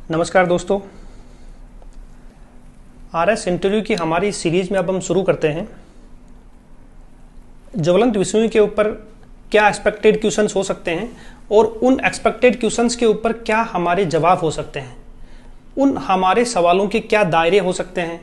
नमस्कार दोस्तों, RS interview की हमारी सीरीज में अब हम शुरू करते हैं। ज्वलंत विषयों के ऊपर क्या एक्सपेक्टेड क्वेश्चंस हो सकते हैं और उन एक्सपेक्टेड क्वेश्चंस के ऊपर क्या हमारे जवाब हो सकते हैं, उन हमारे सवालों के क्या दायरे हो सकते हैं,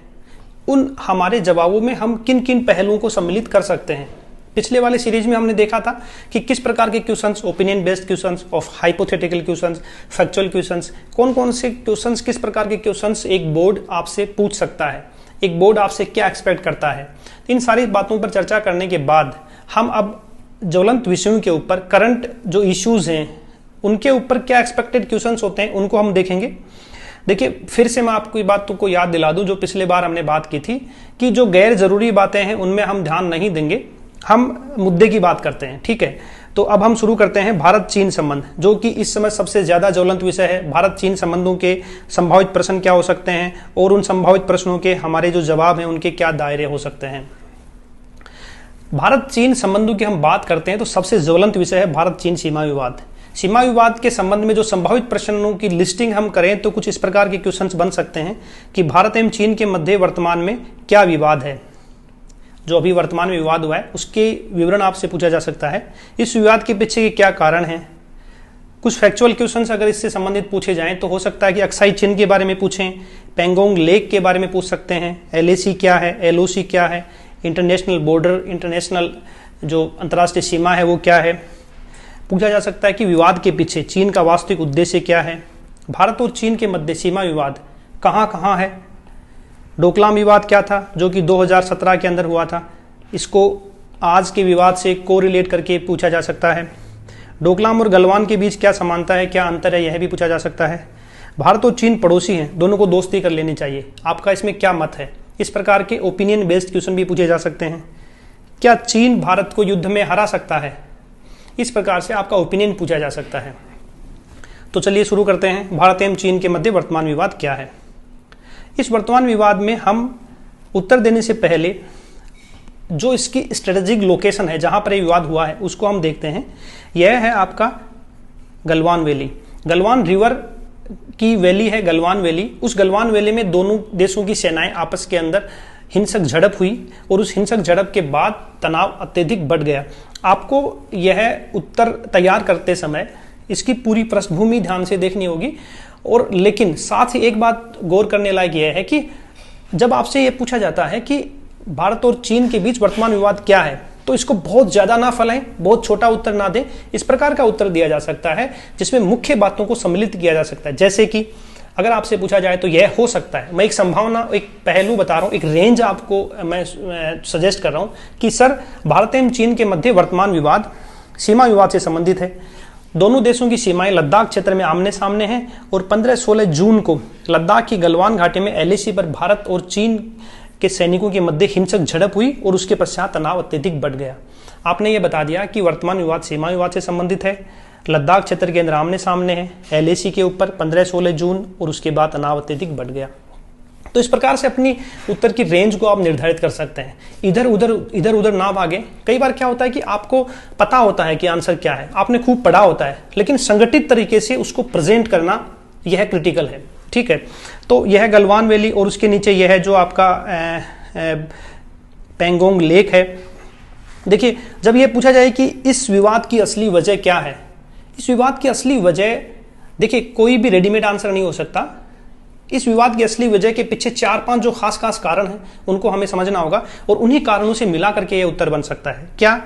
उन हमारे जवाबों में हम किन किन पहलुओं को सम्मिलित कर सकते हैं। पिछले वाले सीरीज में हमने देखा था कि किस प्रकार के questions, opinion based questions, of hypothetical questions, factual questions, कौन कौन से क्वेश्चंस, किस प्रकार के क्वेश्चंस एक बोर्ड आपसे पूछ सकता है, एक बोर्ड आपसे क्या एक्सपेक्ट करता है। इन सारी बातों पर चर्चा करने के बाद हम अब ज्वलंत विषयों के ऊपर, करंट जो इश्यूज हैं उनके ऊपर क्या एक्सपेक्टेड क्वेश्चंस होते हैं उनको हम देखेंगे। देखिए, फिर से मैं आपको ये बात को याद दिला दूं जो पिछले बार हमने बात की थी कि जो गैर जरूरी बातें हैं उनमें हम ध्यान नहीं देंगे, हम मुद्दे की बात करते हैं। ठीक है, तो अब हम शुरू करते हैं भारत चीन संबंध, जो कि इस समय सबसे ज्यादा ज्वलंत विषय है। भारत चीन संबंधों के संभावित प्रश्न क्या हो सकते हैं और उन संभावित प्रश्नों के हमारे जो जवाब हैं उनके क्या दायरे हो सकते हैं। भारत चीन संबंधों की हम बात करते हैं तो सबसे ज्वलंत विषय है भारत चीन सीमा विवाद। सीमा विवाद के संबंध में जो संभावित प्रश्नों की लिस्टिंग हम करें तो कुछ इस प्रकार के क्वेश्चंस बन सकते हैं कि भारत एवं चीन के मध्य वर्तमान में क्या विवाद है। जो अभी वर्तमान में विवाद हुआ है उसके विवरण आपसे पूछा जा सकता है। इस विवाद के पीछे के क्या कारण हैं। कुछ फैक्चुअल क्वेश्चंस अगर इससे संबंधित पूछे जाएं तो हो सकता है कि अक्साई चिन्ह के बारे में पूछें, पेंगोंग लेक के बारे में पूछ सकते हैं, एलएसी क्या है, एलओसी क्या है, इंटरनेशनल बॉर्डर, इंटरनेशनल जो अंतर्राष्ट्रीय सीमा है वो क्या है। पूछा जा सकता है कि विवाद के पीछे चीन का वास्तविक उद्देश्य क्या है। भारत और चीन के मध्य सीमा विवाद कहाँ कहाँ है। डोकलाम विवाद क्या था जो कि 2017 के अंदर हुआ था, इसको आज के विवाद से कोरिलेट करके पूछा जा सकता है। डोकलाम और गलवान के बीच क्या समानता है, क्या अंतर है, यह भी पूछा जा सकता है। भारत और चीन पड़ोसी हैं, दोनों को दोस्ती कर लेनी चाहिए, आपका इसमें क्या मत है। इस प्रकार के ओपिनियन बेस्ड क्वेश्चन भी पूछे जा सकते हैं। क्या चीन भारत को युद्ध में हरा सकता है, इस प्रकार से आपका ओपिनियन पूछा जा सकता है। तो चलिए शुरू करते हैं। भारत एवं चीन के मध्य वर्तमान विवाद क्या है। इस वर्तमान विवाद में हम उत्तर देने से पहले जो इसकी स्ट्रेटेजिक लोकेशन है जहां पर यह विवाद हुआ है उसको हम देखते हैं। यह है आपका गलवान वैली, गलवान रिवर की वैली है गलवान वैली। उस गलवान वैली में दोनों देशों की सेनाएं आपस के अंदर हिंसक झड़प हुई और उस हिंसक झड़प के बाद तनाव अत्यधिक बढ़ गया। आपको यह उत्तर तैयार करते समय इसकी पूरी पृष्ठभूमि ध्यान से देखनी होगी। और लेकिन साथ ही एक बात गौर करने लायक यह है कि जब आपसे यह पूछा जाता है कि भारत और चीन के बीच वर्तमान विवाद क्या है तो इसको बहुत ज्यादा ना फैलाएं, बहुत छोटा उत्तर ना दें। इस प्रकार का उत्तर दिया जा सकता है जिसमें मुख्य बातों को सम्मिलित किया जा सकता है। जैसे कि अगर आपसे पूछा जाए तो यह हो सकता है, मैं एक संभावना, एक पहलू बता रहा हूं, एक रेंज आपको मैं सजेस्ट कर रहा हूं कि सर भारत एवं चीन के मध्य वर्तमान विवाद सीमा विवाद से संबंधित है। दोनों देशों की सीमाएं लद्दाख क्षेत्र में आमने सामने हैं और 15-16 जून को लद्दाख की गलवान घाटी में एलएसी पर भारत और चीन के सैनिकों के मध्य हिंसक झड़प हुई और उसके पश्चात तनाव अत्यधिक बढ़ गया। आपने ये बता दिया कि वर्तमान विवाद सीमा विवाद से संबंधित है, लद्दाख क्षेत्र के अंदर आमने सामने है, एलएसी के ऊपर 15-16 जून और उसके बाद तनाव अत्यधिक बढ़ गया। तो इस प्रकार से अपनी उत्तर की रेंज को आप निर्धारित कर सकते हैं। इधर उधर ना भागे। कई बार क्या होता है कि आपको पता होता है कि आंसर क्या है, आपने खूब पढ़ा होता है, लेकिन संगठित तरीके से उसको प्रेजेंट करना यह क्रिटिकल है। ठीक है, तो यह गलवान वैली और उसके नीचे यह है जो आपका पेंगोंग लेक है। देखिए, जब यह पूछा जाए कि इस विवाद की असली वजह क्या है, इस विवाद की असली वजह, देखिए कोई भी रेडीमेड आंसर नहीं हो सकता। इस विवाद की असली वजह के पीछे 4-5 जो खास कारण हैं उनको हमें समझना होगा और उन्हीं कारणों से मिला करके यह उत्तर बन सकता है। क्या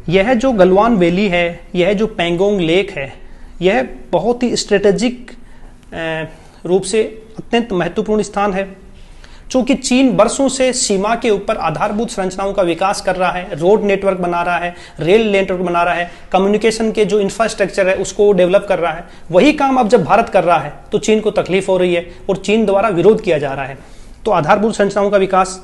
यह जो गलवान वैली है, यह जो पेंगोंग लेक है, यह बहुत ही स्ट्रेटेजिक रूप से अत्यंत महत्वपूर्ण स्थान है। चूंकि चीन वर्षों से सीमा के ऊपर आधारभूत संरचनाओं का विकास कर रहा है, रोड नेटवर्क बना रहा है, रेल नेटवर्क बना रहा है, कम्युनिकेशन के जो इंफ्रास्ट्रक्चर है उसको डेवलप कर रहा है, वही काम अब जब भारत कर रहा है तो चीन को तकलीफ हो रही है और चीन द्वारा विरोध किया जा रहा है। तो आधारभूत संरचनाओं का विकास,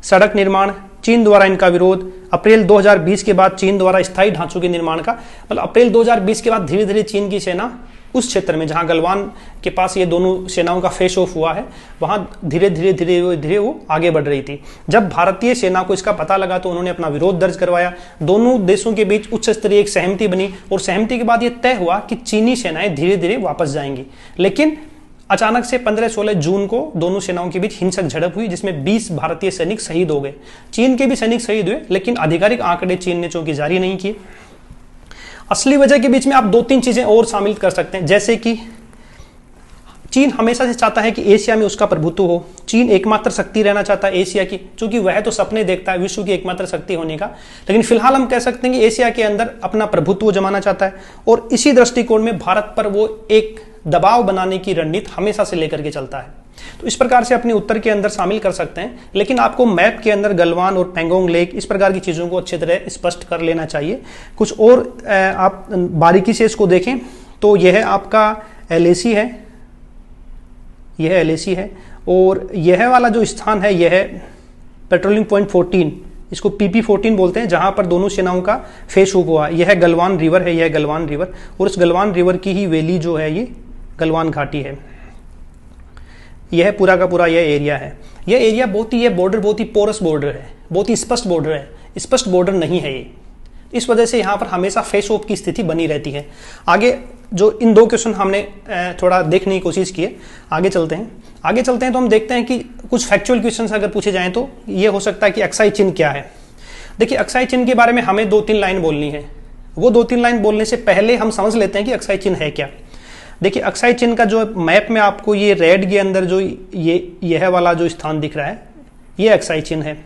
सड़क निर्माण, चीन द्वारा इनका विरोध, अप्रैल 2020 के बाद चीन द्वारा स्थायी ढांचों के निर्माण का, मतलब अप्रैल 2020 के बाद धीरे धीरे चीन की सेना उस क्षेत्र में जहां गलवान के पास ये दोनों सेनाओं का फेस ऑफ हुआ है, वहां धीरे धीरे वो आगे बढ़ रही थी। जब भारतीय सेना को इसका पता लगा तो उन्होंने अपना विरोध दर्ज करवाया। दोनों देशों के बीच उच्च स्तरीय एक सहमति बनी और सहमति के बाद ये तय हुआ कि चीनी सेनाएं धीरे धीरे वापस जाएंगी। लेकिन अचानक से 15-16 जून को दोनों सेनाओं के बीच हिंसक झड़प हुई, जिसमें 20 भारतीय सैनिक शहीद हो गए। चीन के भी सैनिक शहीद हुए, लेकिन आधिकारिक आंकड़े चीन ने चूंकि जारी नहीं किए। असली वजह के बीच में आप 2-3 चीजें और शामिल कर सकते हैं, जैसे कि चीन हमेशा से चाहता है कि एशिया में उसका प्रभुत्व हो। चीन एकमात्र शक्ति रहना चाहता है एशिया की, क्योंकि वह तो सपने देखता है विश्व की एकमात्र शक्ति होने का, लेकिन फिलहाल हम कह सकते हैं कि एशिया के अंदर अपना प्रभुत्व जमाना चाहता है। और इसी दृष्टिकोण में भारत पर वो एक दबाव बनाने की रणनीति हमेशा से लेकर के चलता है। तो इस प्रकार से अपने उत्तर के अंदर शामिल कर सकते हैं, लेकिन आपको मैप के अंदर गलवान और पेंगोंग लेक इस प्रकार की चीज़ों को अच्छी तरह स्पष्ट कर लेना चाहिए। कुछ और आप बारीकी से इसको देखें तो यह आपका LAC है, यह LAC है, और यह वाला जो स्थान है यह पेट्रोलिंग पॉइंट 14, इसको PP14 बोलते हैं, जहां पर दोनों सेनाओं का फेस ऑफ हुआ। यह गलवान रिवर है, यह गलवान रिवर, और इस गलवान रिवर की ही वैली जो है ये गलवान घाटी है। यह पूरा का पूरा यह एरिया है। यह एरिया बहुत ही, यह बॉर्डर बहुत ही पोरस बॉर्डर है, बहुत ही स्पष्ट बॉर्डर है, स्पष्ट बॉर्डर नहीं है ये। इस वजह से यहाँ पर हमेशा फेस ऑफ की स्थिति बनी रहती है। आगे जो इन 2 क्वेश्चन हमने थोड़ा देखने की कोशिश की है, आगे चलते हैं तो हम देखते हैं कि कुछ फैक्चुअल क्वेश्चन अगर पूछे जाएं तो ये हो सकता है कि अक्साई चिन्ह क्या है। देखिए, अक्साई चिन्ह के बारे में हमें 2-3 लाइन बोलनी है। वो 2-3 लाइन बोलने से पहले हम समझ लेते हैं कि अक्साई चिन्ह है क्या। देखिए, अक्साई चिन्ह का जो मैप में आपको ये रेड के अंदर जो यह वाला जो स्थान दिख रहा है, ये अक्साई चिन्ह है।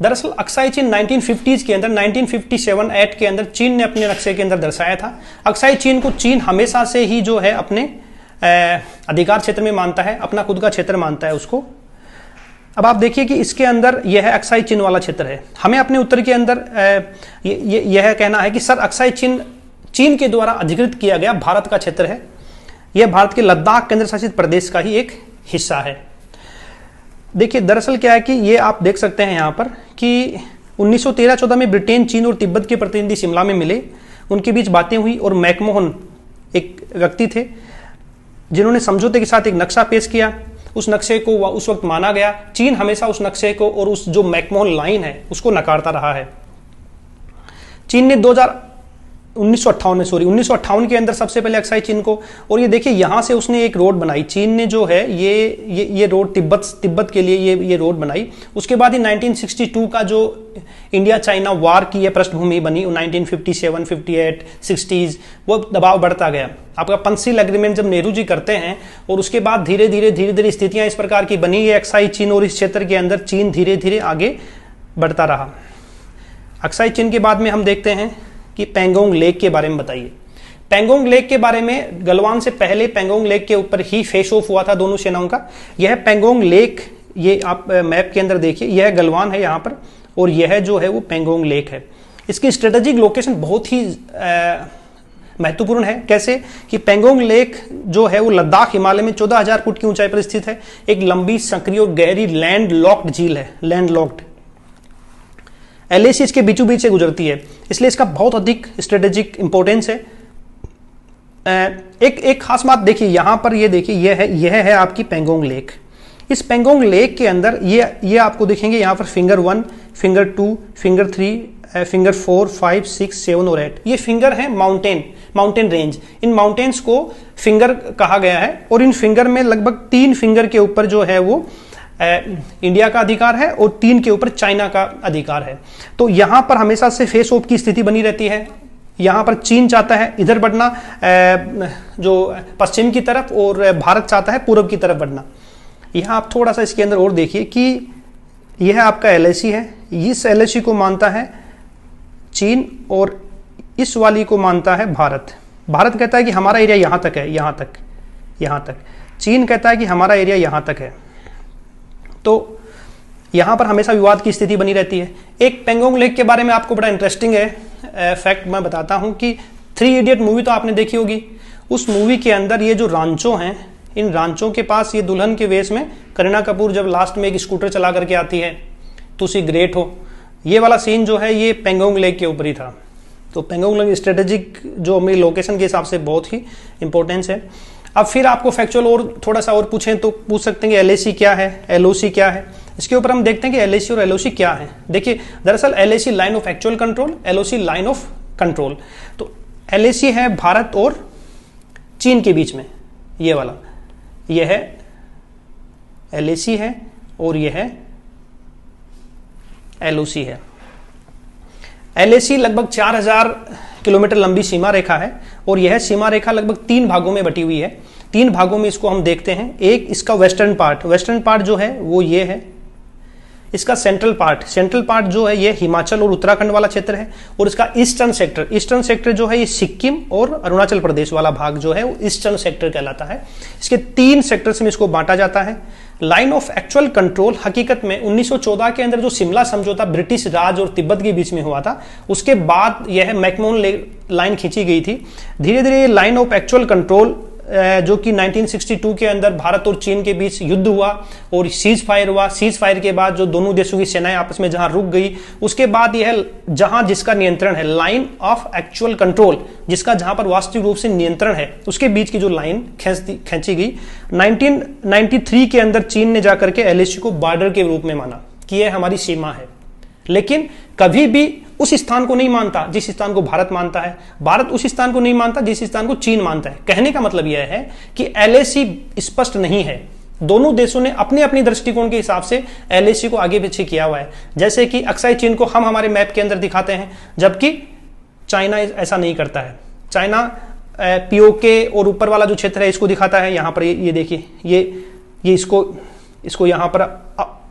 दरअसल अक्साई चिन्ह 1950s के अंदर 1957-8 के अंदर चीन ने अपने नक्शे के अंदर दर्शाया था। अक्साई चिन्ह को चीन हमेशा से ही जो है अपने अधिकार क्षेत्र में मानता है, अपना खुद का क्षेत्र मानता है उसको। अब आप देखिए कि इसके अंदर यह अक्साई चिन्ह वाला क्षेत्र है। हमें अपने उत्तर के अंदर यह कहना है कि सर अक्साई चिन्ह चीन के द्वारा अधिकृत किया गया भारत का क्षेत्र है। यह भारत के लद्दाख केंद्र शासित प्रदेश का ही एक हिस्सा है। देखिए, दरअसल क्या है कि ये आप देख सकते हैं यहाँ पर कि 1913-14 में ब्रिटेन, चीन और तिब्बत के प्रतिनिधि शिमला में मिले, उनके बीच बातें हुई और मैकमोहन एक व्यक्ति थे जिन्होंने समझौते के साथ एक नक्शा पेश किया। उस नक्शे को उस वक्त माना गया। चीन हमेशा उस नक्शे को और उस जो मैकमोहन लाइन है उसको नकारता रहा है। चीन ने 1958 के अंदर सबसे पहले अक्साई चिन्ह को, और ये देखिए यहां से उसने एक रोड बनाई। चीन ने जो है ये रोड तिब्बत के लिए ये रोड बनाई। उसके बाद ही 1962 का जो इंडिया चाइना वार की ये पृष्ठभूमि बनी, 1957, 58, 60s, वो दबाव बढ़ता गया। आपका पंसील एग्रीमेंट जब नेहरू जी करते हैं और उसके बाद धीरे धीरे स्थितियां इस प्रकार की बनी, ये अक्साई चिन्ह और इस क्षेत्र के अंदर चीन धीरे धीरे आगे बढ़ता रहा। अक्साई चिन्ह के बाद में हम देखते हैं कि पेंगोंग लेक के बारे में बताइए। पेंगोंग लेक के बारे में गलवान से पहले पेंगोंग लेक के ऊपर ही फेस ऑफ हुआ था दोनों सेनाओं का। यह पेंगोंग लेक, ये आप मैप के अंदर देखिए, यह गलवान है यहाँ पर, और यह जो है वो पेंगोंग लेक है। इसकी स्ट्रेटेजिक लोकेशन बहुत ही महत्वपूर्ण है। कैसे कि पेंगोंग लेक जो है वो लद्दाख हिमालय में 14,000 फुट की ऊंचाई पर स्थित है। एक लंबी, सक्रिय और गहरी लैंड लॉक्ड झील है, लैंड लॉक्ड। LAC इसके बीचों बीच से गुजरती है, इसलिए इसका बहुत अधिक स्ट्रेटेजिक इंपॉर्टेंस है। एक खास बात देखिए यहाँ पर, ये देखिए यह है आपकी पेंगोंग लेक। इस पेंगोंग लेक के अंदर ये आपको दिखेंगे यहाँ पर फिंगर 1, फिंगर 2, फिंगर 3, फिंगर 4, 5, 6, 7 और 8। ये फिंगर है माउंटेन रेंज। इन माउंटेन्स को फिंगर कहा गया है, और इन फिंगर में लगभग 3 फिंगर के ऊपर जो है वो इंडिया का अधिकार है और 3 के ऊपर चाइना का अधिकार है। तो यहां पर हमेशा से फेस ऑफ की स्थिति बनी रहती है। यहां पर चीन चाहता है इधर बढ़ना, जो पश्चिम की तरफ, और भारत चाहता है पूर्व की तरफ बढ़ना। यहां आप थोड़ा सा इसके अंदर और देखिए कि यह आपका LAC है। इस LAC को मानता है चीन और इस वाली को मानता है भारत। भारत कहता है कि हमारा एरिया यहां तक है, यहां तक। चीन कहता है कि हमारा एरिया यहां तक है। तो यहां पर हमेशा विवाद की स्थिति बनी रहती है। एक पेंगोंग लेक के बारे में आपको बड़ा इंटरेस्टिंग है फैक्ट मैं बताता हूं कि 3 इडियट मूवी तो आपने देखी होगी। उस मूवी के अंदर ये जो रांचो हैं, इन रांचों के पास ये दुल्हन के वेश में करीना कपूर जब लास्ट में एक स्कूटर चला करके आती है, तुसी ग्रेट हो, ये वाला सीन जो है ये पेंगोंग लेक के ऊपर ही था। तो पेंगोंग स्ट्रेटेजिक जो मेरी लोकेशन के हिसाब से बहुत ही इंपॉर्टेंस है। अब फिर आपको फैक्चुअल और थोड़ा सा और पूछें तो पूछ सकते हैं कि LAC क्या है, LOC क्या है। इसके ऊपर हम देखते हैं कि LAC और LOC क्या है। देखिए दरअसल LAC line of actual control, LOC line of control. तो LAC है भारत और चीन के बीच में, ये वाला, ये है LAC है और ये है LOC है। LAC लगभग 4000 किलोमीटर लंबी सीमा रेखा है और यह सीमा रेखा लगभग 3 भागों में बटी हुई है। 3 भागों में इसको हम देखते हैं। एक इसका वेस्टर्न पार्ट जो है वो ये है। इसका सेंट्रल पार्ट जो है ये हिमाचल और उत्तराखंड वाला क्षेत्र है। और इसका ईस्टर्न सेक्टर जो है ये सिक्किम और अरुणाचल प्रदेश वाला भाग जो है वो ईस्टर्न सेक्टर कहलाता है। इसके 3 सेक्टर्स में इसको बांटा जाता है। लाइन ऑफ एक्चुअल कंट्रोल हकीकत में 1914 के अंदर जो शिमला समझौता ब्रिटिश राज और तिब्बत के बीच में हुआ था, उसके बाद यह मैकमोहन लाइन खींची गई थी। धीरे धीरे लाइन ऑफ एक्चुअल कंट्रोल जो कि 1962 के अंदर भारत और चीन के बीच युद्ध हुआ और सीज फायर हुआ। सीज फायर के बाद जो दोनों देशों की सेनाएं आपस में जहां रुक गई, उसके बाद यह जहां जिसका नियंत्रण है, लाइन ऑफ एक्चुअल कंट्रोल, जिसका जहां पर वास्तविक रूप से नियंत्रण है, उसके बीच की जो लाइन खींची गई। 1993 के अंदर चीन ने जाकर के LAC को बॉर्डर के रूप में माना कि यह हमारी सीमा है, लेकिन कभी भी उस स्थान को नहीं मानता जिस स्थान को भारत मानता है, भारत उस स्थान को नहीं मानता जिस स्थान को चीन मानता है। कहने का मतलब यह है कि LAC स्पष्ट नहीं है। दोनों देशों ने अपने अपनी दृष्टिकोण के हिसाब से LAC को आगे पीछे किया हुआ है। जैसे कि अक्साई चीन को हम हमारे मैप के अंदर दिखाते हैं, जबकि चाइना ऐसा नहीं करता है। चाइना POK और ऊपर वाला जो क्षेत्र है इसको दिखाता है। यहां पर ये देखिए, ये इसको यहां पर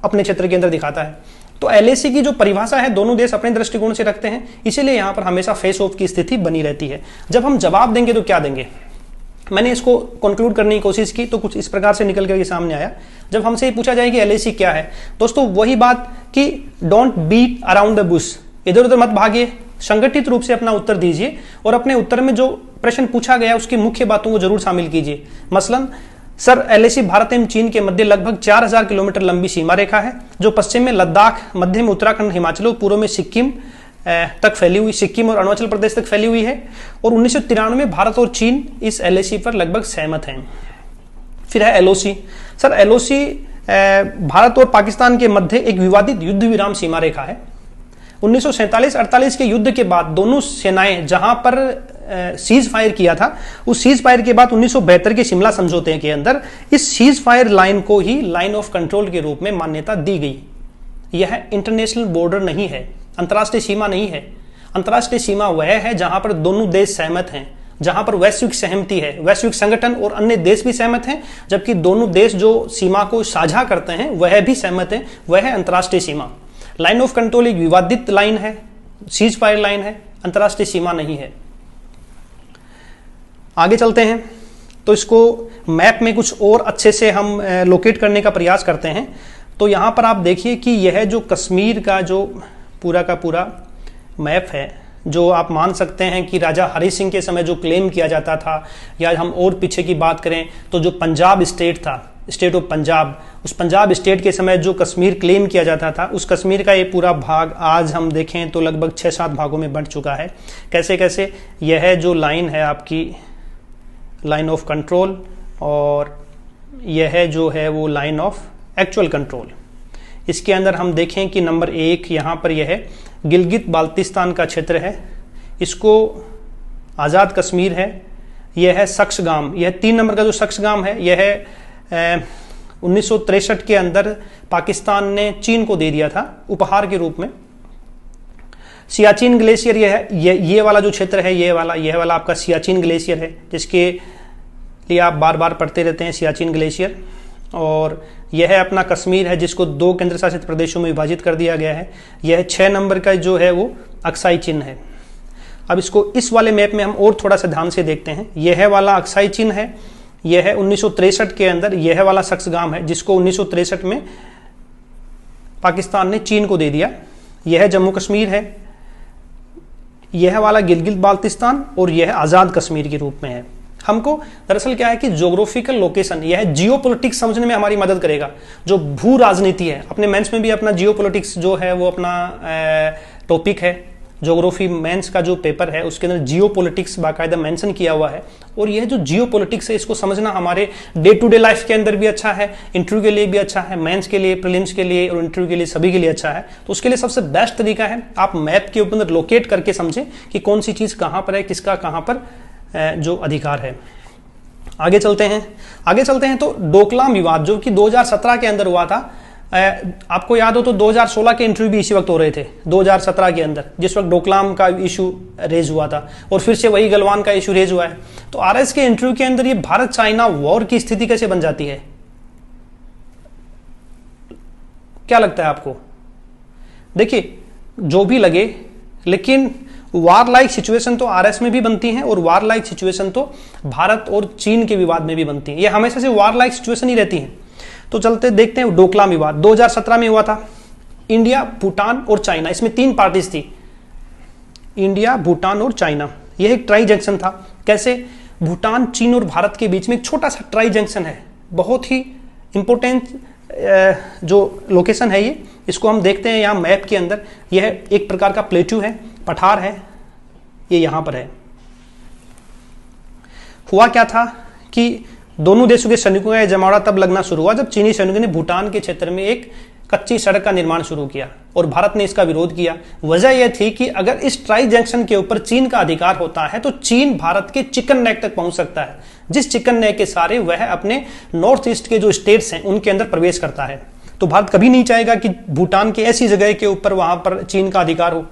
अपने क्षेत्र के अंदर दिखाता है। तो LAC की जो परिभाषा है दोनों देश अपने दृष्टिकोण से रखते हैं, इसीलिए यहां पर हमेशा फेस ऑफ की स्थिति बनी रहती है। जब हम जवाब देंगे तो क्या देंगे, मैंने इसको कंक्लूड करने की कोशिश की तो कुछ इस प्रकार से निकल कर सामने आया। जब हमसे पूछा जाए कि LAC क्या है, दोस्तों वही बात कि don't beat around the bush, इधर उधर मत भागिए, संगठित रूप से अपना उत्तर दीजिए और अपने उत्तर में जो प्रश्न पूछा गया उसकी मुख्य बातों को जरूर शामिल कीजिए। मसलन सर LAC भारत एवं चीन के मध्य लगभग 4000 किलोमीटर लंबी सीमा रेखा है, जो पश्चिम में लद्दाख, मध्य में उत्तराखंड, हिमाचल और पूर्व में सिक्किम तक फैली हुई, सिक्किम और अरुणाचल प्रदेश तक फैली हुई है। और 1993 में भारत और चीन इस LAC पर लगभग सहमत हैं। फिर है LOC। सर LOC भारत और पाकिस्तान के मध्य एक विवादित युद्ध विराम सीमा रेखा है। 1947-48 के युद्ध के बाद दोनों सेनाएं जहां पर सीज फायर किया था, उस सीज फायर के बाद 1972 के शिमला समझौते के अंदर इस सीज फायर लाइन को ही लाइन ऑफ कंट्रोल के रूप में मान्यता दी गई। यह इंटरनेशनल बॉर्डर नहीं है, अंतर्राष्ट्रीय सीमा नहीं है। अंतर्राष्ट्रीय सीमा वह है जहां पर दोनों देश सहमत हैं, जहां पर वैश्विक सहमति है, वैश्विक संगठन और अन्य देश भी सहमत हैं, जबकि दोनों देश जो सीमा को साझा करते हैं वह भी सहमत हैं, वह है अंतर्राष्ट्रीय सीमा। लाइन ऑफ कंट्रोल एक विवादित लाइन है, सीज फायर लाइन है, अंतर्राष्ट्रीय सीमा नहीं है। आगे चलते हैं तो इसको मैप में कुछ और अच्छे से हम लोकेट करने का प्रयास करते हैं। तो यहां पर आप देखिए कि यह जो कश्मीर का जो पूरा का पूरा मैप है, जो आप मान सकते हैं कि राजा हरि सिंह के समय जो क्लेम किया जाता था, या हम और पीछे की बात करें तो जो पंजाब स्टेट था, स्टेट ऑफ पंजाब, उस पंजाब स्टेट के समय जो कश्मीर क्लेम किया जाता था, उस कश्मीर का ये पूरा भाग आज हम देखें तो लगभग 6-7 भागों में बंट चुका है। कैसे कैसे, यह जो लाइन है आपकी लाइन ऑफ कंट्रोल, और यह जो है वो लाइन ऑफ एक्चुअल कंट्रोल। इसके अंदर हम देखें कि नंबर 1 यहाँ पर यह है गिलगित बाल्टिस्तान का क्षेत्र है, इसको आज़ाद कश्मीर है। यह है सक्सगाम, यह 3 नंबर का जो सक्सगाम है, यह है 1963 के अंदर पाकिस्तान ने चीन को दे दिया था उपहार के रूप में। सियाचिन ग्लेशियर ये वाला जो क्षेत्र है, यह वाला आपका सियाचिन ग्लेशियर है, जिसके लिए आप बार बार पढ़ते रहते हैं, सियाचिन ग्लेशियर। और यह है अपना कश्मीर है, जिसको 2 केंद्र शासित प्रदेशों में विभाजित कर दिया गया है। यह 6 नंबर का जो है वो अक्साई चिन्ह है। अब इसको इस वाले मैप में हम और थोड़ा सा ध्यान से देखते हैं। यह वाला अक्साई चिन्ह है, यह है 1963 के अंदर, यह वाला सक्सगाम है जिसको 1963 में पाकिस्तान ने चीन को दे दिया। यह जम्मू कश्मीर है, यह वाला गिलगित बाल्टिस्तान, और यह आज़ाद कश्मीर के रूप में है। हमको दरअसल क्या है कि ज्योग्राफिकल लोकेशन, यह जियोपॉलिटिक्स समझने में हमारी मदद करेगा। जो भू राजनीति है, अपने मेंस में भी अपना जियोपॉलिटिक्स जो है वो अपना टॉपिक है, ज्योग्राफी मेंस का जो पेपर है उसके अंदर जियो पॉलिटिक्स बाकायदा मेंशन किया हुआ है। और यह जो जियो पॉलिटिक्स है इसको समझना हमारे डे टू डे लाइफ के अंदर भी अच्छा है, इंटरव्यू के लिए भी अच्छा है, मेंस के लिए, प्रीलिम्स के लिए और इंटरव्यू के लिए, सभी के लिए अच्छा है। तो उसके लिए सबसे बेस्ट तरीका है आप मैप के ऊपर लोकेट करके समझें कि कौन सी चीज़ कहाँ पर है, किसका कहाँ पर जो अधिकार है। आगे चलते हैं तो डोकलाम विवाद जो कि 2017 के अंदर हुआ था। आपको याद हो तो 2016 के इंटरव्यू भी इसी वक्त हो रहे थे 2017 के अंदर, जिस वक्त डोकलाम का इशू रेज हुआ था और फिर से वही गलवान का इशू रेज हुआ है। तो आरएस के इंटरव्यू के अंदर ये भारत चाइना वॉर की स्थिति कैसे बन जाती है, क्या लगता है आपको? देखिए जो भी लगे, लेकिन वार लाइक सिचुएशन तो आरएस में भी बनती है और वार लाइक सिचुएशन तो भारत और चीन के विवाद में भी बनती है। ये हमेशा से वार लाइक सिचुएशन ही रहती है। तो चलते देखते हैं डोकलाम विवाद 2017 में हुआ था। इंडिया, भूटान और चाइना, इसमें 3 पार्टीज थी, इंडिया, भूटान और चाइना। यह एक ट्राई जंक्शन था। कैसे? भूटान, चीन और भारत के बीच में एक छोटा सा ट्राई जंक्शन है, बहुत ही इंपॉर्टेंट जो लोकेशन है ये। इसको हम देखते हैं यहाँ मैप के अंदर। यह एक प्रकार का प्लेट्यू है, पठार है, ये यहां पर है। हुआ क्या था कि दोनों देशों के सैनिकों का जमावड़ा तब लगना शुरू हुआ जब चीनी सैनिकों ने भूटान के क्षेत्र में एक कच्ची सड़क का निर्माण शुरू किया और भारत ने इसका विरोध किया। वजह यह थी कि अगर इस ट्राई जंक्शन के ऊपर चीन का अधिकार होता है तो चीन भारत के चिकन नेक तक पहुंच सकता है, जिस चिकन नेक के सारे वह अपने नॉर्थ ईस्ट के जो स्टेट्स हैं उनके अंदर प्रवेश करता है। तो भारत कभी नहीं चाहेगा कि भूटान की ऐसी जगह के ऊपर वहां पर चीन का अधिकार हो।